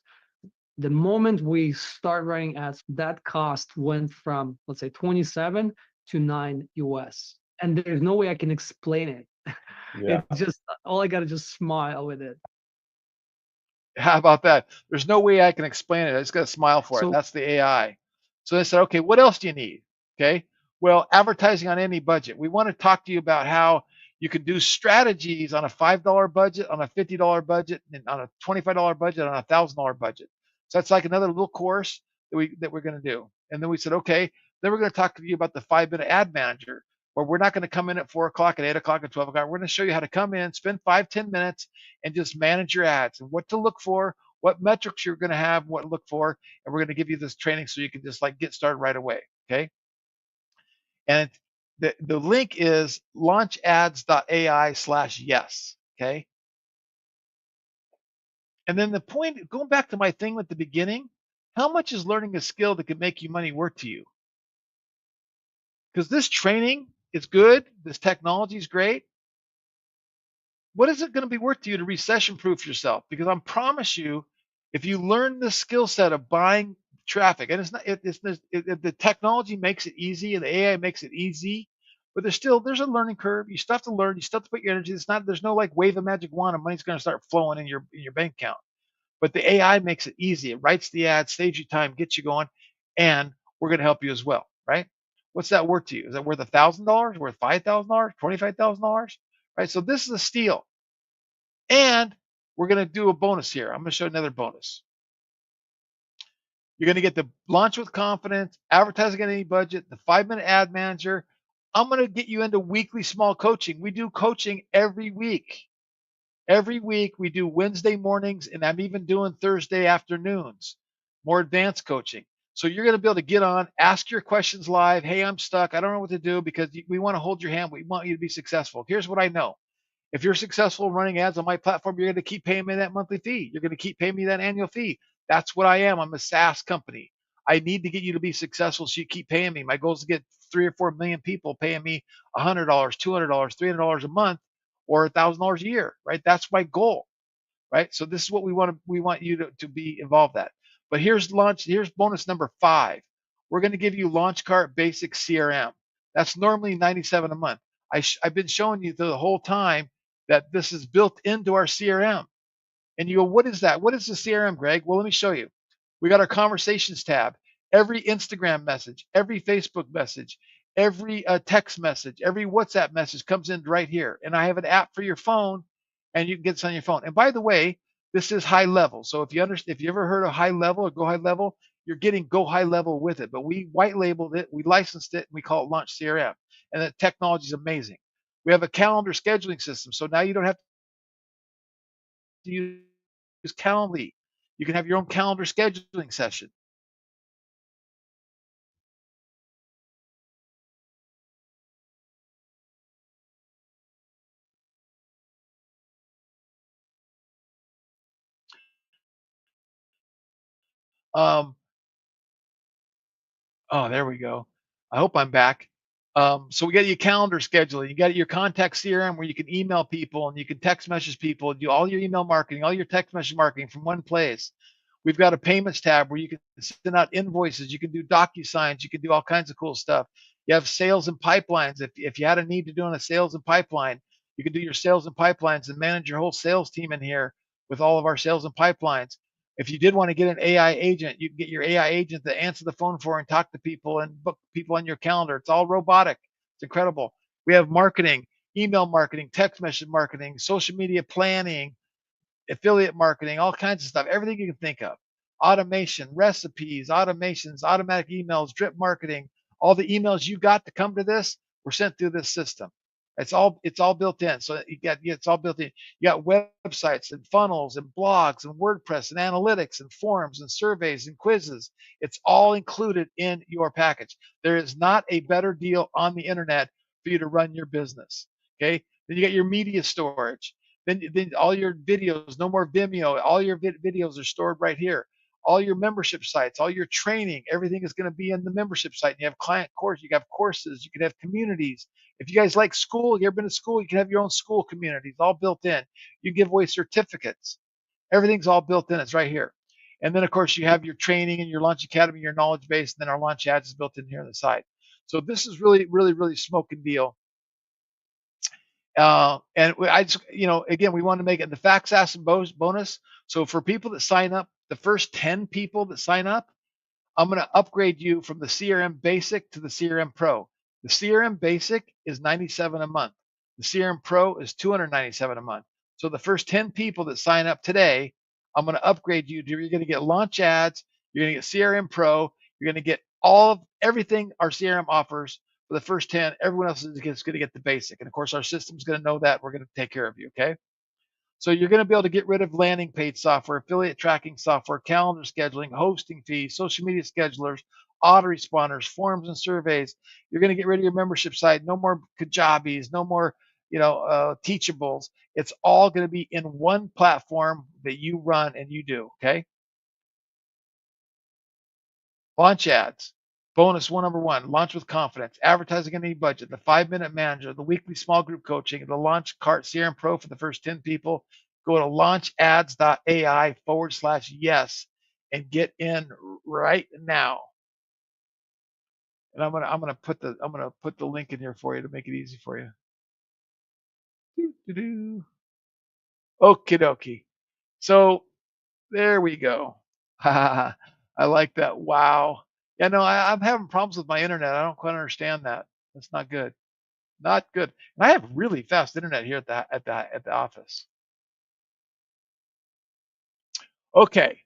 The moment we start running ads, that cost went from, let's say, 27 to 9 US. And there's no way I can explain it. Yeah. It's just, all I got to just smile with it. How about that? There's no way I can explain it. I just got to smile for it. That's the AI. So they said, okay, what else do you need? Okay. Well, advertising on any budget. We want to talk to you about how you can do strategies on a $5 budget, on a $50 budget, and on a $25 budget, on a $1,000 budget. So that's like another little course that we're going to do. And then we said, okay, then we're going to talk to you about the 5-minute ad manager, where we're not going to come in at 4 o'clock, at 8 o'clock, at 12 o'clock. We're going to show you how to come in, spend 5-10 minutes, and just manage your ads and what to look for, what metrics you're going to have, what to look for, and we're going to give you this training so you can just like get started right away. Okay. And the link is launchads.ai/yes. Okay. And then the point, going back to my thing at the beginning, how much is learning a skill that can make you money worth to you? Because this training is good, this technology is great. What is it going to be worth to you to recession proof yourself? Because I promise you, if you learn the skill set of buying traffic, and the technology makes it easy and the AI makes it easy, but there's a learning curve. You still have to learn. You still have to put your energy. There's no like wave a magic wand and money's going to start flowing in your bank account. But the AI makes it easy. It writes the ad, saves you time, gets you going, and we're going to help you as well, right? What's that worth to you? Is that worth $1,000? Worth $5,000? $25,000? Right? So this is a steal. And we're going to do a bonus here. I'm going to show another bonus. You're going to get the launch with confidence, advertising at any budget, the 5-minute ad manager. I'm going to get you into weekly small coaching. We do coaching every week. Every week we do Wednesday mornings, and I'm even doing Thursday afternoons, more advanced coaching. So you're going to be able to get on, ask your questions live. Hey, I'm stuck. I don't know what to do, because we want to hold your hand. We want you to be successful. Here's what I know. If you're successful running ads on my platform, you're going to keep paying me that monthly fee. You're going to keep paying me that annual fee. That's what I am. I'm a SaaS company. I need to get you to be successful, so you keep paying me. My goal is to get 3 or 4 million people paying me $100, $200, $300 a month, or $1,000 a year, right? That's my goal, right? So this is what we want you to be involved at. But here's bonus number 5. We're going to give you Launch Cart Basic CRM. That's normally $97 a month. I've been showing you the whole time that this is built into our CRM. And you go, what is that? What is the CRM, Greg? Well, let me show you. We got our conversations tab. Every Instagram message, every Facebook message, every text message, every WhatsApp message comes in right here. And I have an app for your phone, and you can get this on your phone. And by the way, this is high level. So if you ever heard of high level or go high level, you're getting go high level with it. But we white labeled it, we licensed it, and we call it Launch CRM. And the technology is amazing. We have a calendar scheduling system. So now you don't have to use Calendly. You can have your own calendar scheduling session. Oh, there we go. I hope I'm back. So we got your calendar scheduling. You got your contact CRM where you can email people and you can text message people, do all your email marketing, all your text message marketing from one place. We've got a payments tab where you can send out invoices. You can do DocuSigns. You can do all kinds of cool stuff. You have sales and pipelines. If you had a need to do a sales and pipeline, you can do your sales and pipelines and manage your whole sales team in here with all of our sales and pipelines. If you did want to get an AI agent, you can get your AI agent to answer the phone for and talk to people and book people on your calendar. It's all robotic. It's incredible. We have marketing, email marketing, text message marketing, social media planning, affiliate marketing, all kinds of stuff, everything you can think of. Automation, recipes, automations, automatic emails, drip marketing, all the emails you got to come to this were sent through this system. It's all built in. So it's all built in. You got websites and funnels and blogs and WordPress and analytics and forms and surveys and quizzes. It's all included in your package. There is not a better deal on the internet for you to run your business. Okay. Then you got your media storage. Then all your videos, no more Vimeo. All your videos are stored right here. All your membership sites, all your training, everything is going to be in the membership site. You have client course, you have courses, you can have communities. If you guys like school, you ever been to school, you can have your own school communities, all built in. You give away certificates. Everything's all built in. It's right here. And then, of course, you have your training and your Launch Academy, your knowledge base, and then our Launch Ads is built in here on the side. So this is really, really, really smoking deal. And I just, again, we want to make it the Facts Ask bonus. So for people that sign up, the first 10 people that sign up, I'm going to upgrade you from the CRM Basic to the CRM Pro. The CRM Basic is $97 a month. The CRM Pro is $297 a month. So the first 10 people that sign up today, I'm going to upgrade you. You're going to get Launch Ads. You're going to get CRM Pro. You're going to get everything our CRM offers. For the first 10, everyone else is going to get the basic. And of course, our system's going to know that. We're going to take care of you, okay? So you're going to be able to get rid of landing page software, affiliate tracking software, calendar scheduling, hosting fees, social media schedulers, autoresponders, forms and surveys. You're going to get rid of your membership site. No more Kajabis, no more, Teachables. It's all going to be in one platform that you run and you do, okay? Launch Ads. Bonus number 1, launch with confidence, advertising on any budget, the 5-minute manager, the weekly small group coaching, the Launch Cart CRM Pro for the first 10 people. Go to launchads.ai/yes and get in right now. And I'm gonna put the link in here for you to make it easy for you. Okie dokie. So there we go. I like that. Wow. Yeah, no, I'm having problems with my internet. I don't quite understand that. That's not good. Not good. And I have really fast internet here at the office. Okay.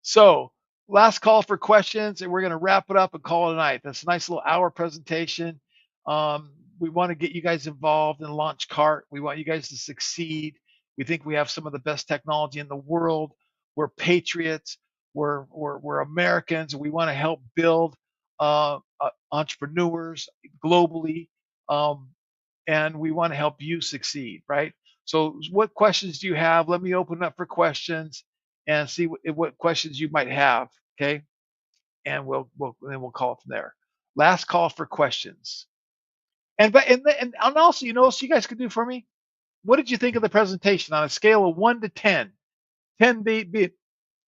So last call for questions, and we're going to wrap it up and call it a night. That's a nice little hour presentation. We want to get you guys involved in Launch Cart. We want you guys to succeed. We think we have some of the best technology in the world. We're patriots. We're Americans. We want to help build entrepreneurs globally, and we want to help you succeed, right? So what questions do you have? Let me open up for questions and see what questions you might have, okay? And we'll call it from there. Last call for questions. And also, so you guys could do for me? What did you think of the presentation on a scale of 1 to 10? 10 being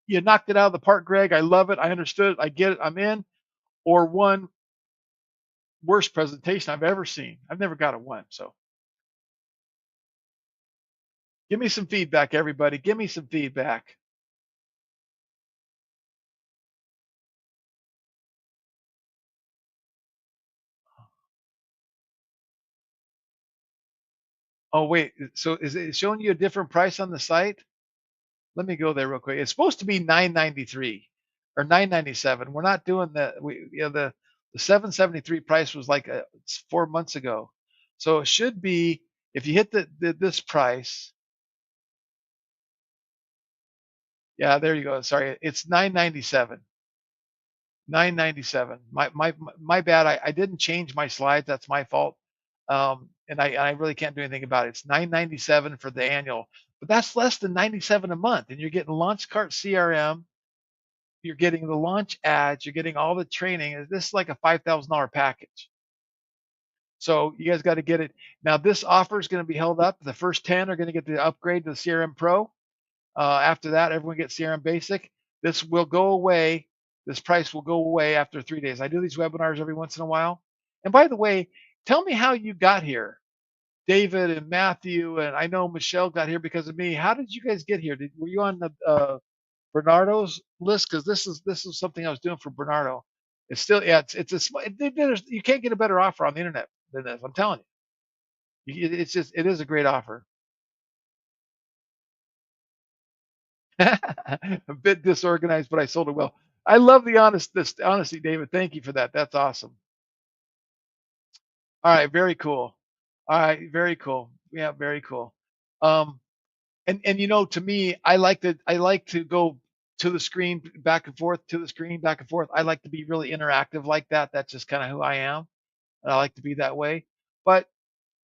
you knocked it out of the park, Greg. I love it. I understood it. I get it. I'm in. Or one, worst presentation I've ever seen. I've never got a 1. So give me some feedback, everybody. Give me some feedback. Oh, wait. So is it showing you a different price on the site? Let me go there real quick. It's supposed to be $993 or $997. We're not doing the the $773 price was like 4 months ago. So it should be, if you hit this price. Yeah, there you go. Sorry, it's $997. $997. My bad. I didn't change my slides. That's my fault. And I really can't do anything about it. It's $997 for the annual, but that's less than $97 a month. And you're getting Launch Cart CRM, you're getting the launch ads, you're getting all the training. This is like a $5,000 package. So you guys got to get it. Now this offer is going to be held up. The first 10 are going to get the upgrade to the CRM Pro. After that, everyone gets CRM Basic. This will go away. This price will go away after 3 days. I do these webinars every once in a while. And by the way, tell me how you got here. David and Matthew, and I know Michelle got here because of me. How did you guys get here? Were you on the Bernardo's list? Because this is something I was doing for Bernardo. It's still, yeah, you can't get a better offer on the internet than this. I'm telling you. It is a great offer. A bit disorganized, but I sold it well. I love the honesty, David. Thank you for that. That's awesome. All right, very cool. All right, very cool. Yeah, very cool. And to me, I like to go to the screen, back and forth, to the screen, back and forth. I like to be really interactive like that. That's just kind of who I am, and I like to be that way. But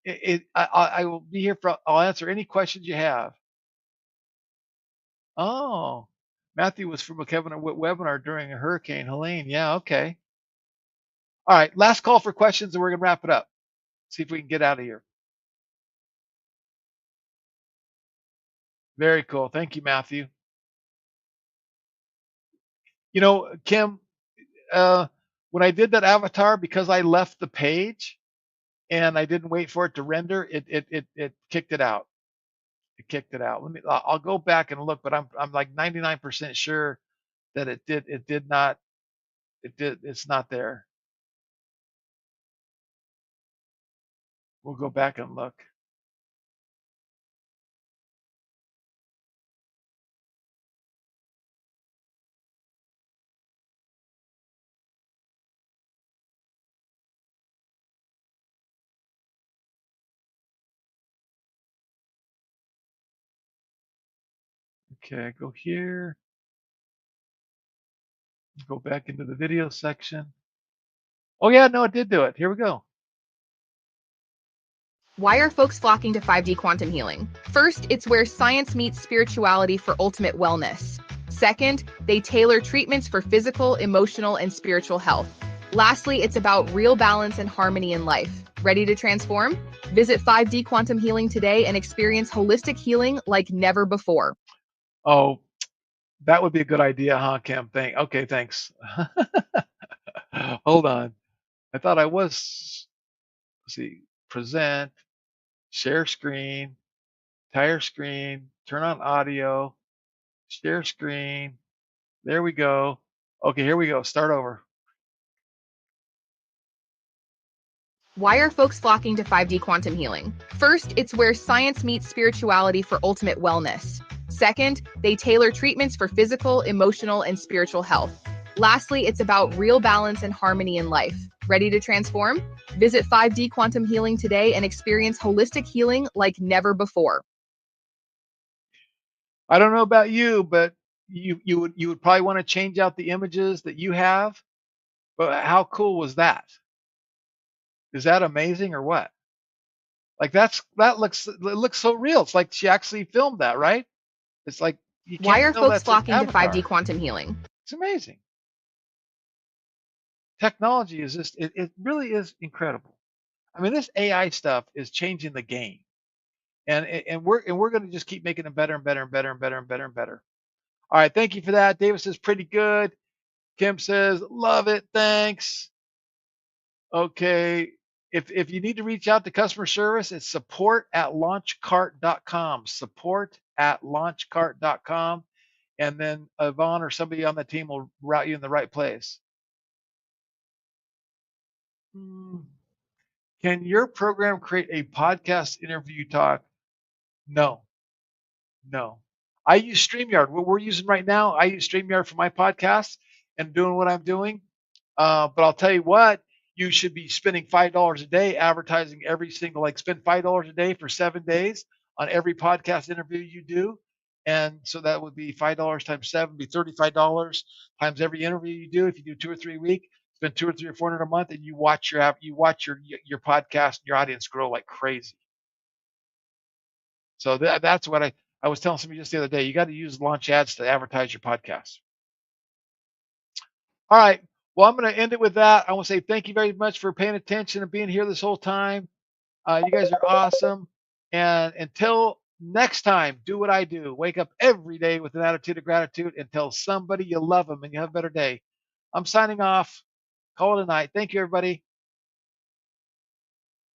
I will be here I'll answer any questions you have. Oh, Matthew was from a webinar during a Hurricane Helene. Yeah, okay. All right, last call for questions, and we're gonna wrap it up. See if we can get out of here. Very cool. Thank you, Matthew. Kim, when I did that avatar, because I left the page and I didn't wait for it to render, it kicked it out. It kicked it out. I'll go back and look, but I'm like 99% sure that it's not there. We'll go back and look. Okay, go here. Go back into the video section. Oh yeah, no, it did do it. Here we go. Why are folks flocking to 5D quantum healing? First, it's where science meets spirituality for ultimate wellness. Second, they tailor treatments for physical, emotional, and spiritual health. Lastly, it's about real balance and harmony in life. Ready to transform? Visit 5D Quantum Healing today and experience holistic healing like never before. Oh, that would be a good idea, huh, Kim? Okay, thanks. Hold on. I thought I was, let's see, present, share screen, entire screen, turn on audio, share screen. There we go. Okay, here we go. Start over. Why are folks flocking to 5D quantum healing? First, it's where science meets spirituality for ultimate wellness. Second, they tailor treatments for physical, emotional, and spiritual health. Lastly, it's about real balance and harmony in life. Ready to transform? Visit 5D Quantum Healing today and experience holistic healing like never before. I don't know about you, but you would probably want to change out the images that you have. But how cool was that? Is that amazing or what? Like it looks so real. It's like she actually filmed that, right? It's like you can't Why are tell folks that's an flocking to avatar. 5D quantum healing? It's amazing. Technology is just it really is incredible. I mean, this AI stuff is changing the game. And we're going to just keep making it better and better and better and better and better and better. All right, thank you for that. David says pretty good. Kim says love it, thanks. Okay, if you need to reach out to customer service, it's support@launchcart.com. Support@launchcart.com, and then Yvonne or somebody on the team will route you in the right place. Can your program create a podcast interview talk? No. I use StreamYard. What we're using right now, I use StreamYard for my podcast and doing what I'm doing. But I'll tell you what, you should be spending $5 a day advertising every single, like spend $5 a day for 7 days on every podcast interview you do. And so that would be $5 times 7 be $35 times every interview you do. If you do 2 or 3 a week, spend 200 or 300 or 400 a month, and you watch your podcast and your audience grow like crazy. So that's what I was telling somebody just the other day. You got to use launch ads to advertise your podcast. All right. Well, I'm going to end it with that. I want to say thank you very much for paying attention and being here this whole time. You guys are awesome. And until next time, do what I do. Wake up every day with an attitude of gratitude and tell somebody you love them and you have a better day. I'm signing off. Call it a night. Thank you, everybody.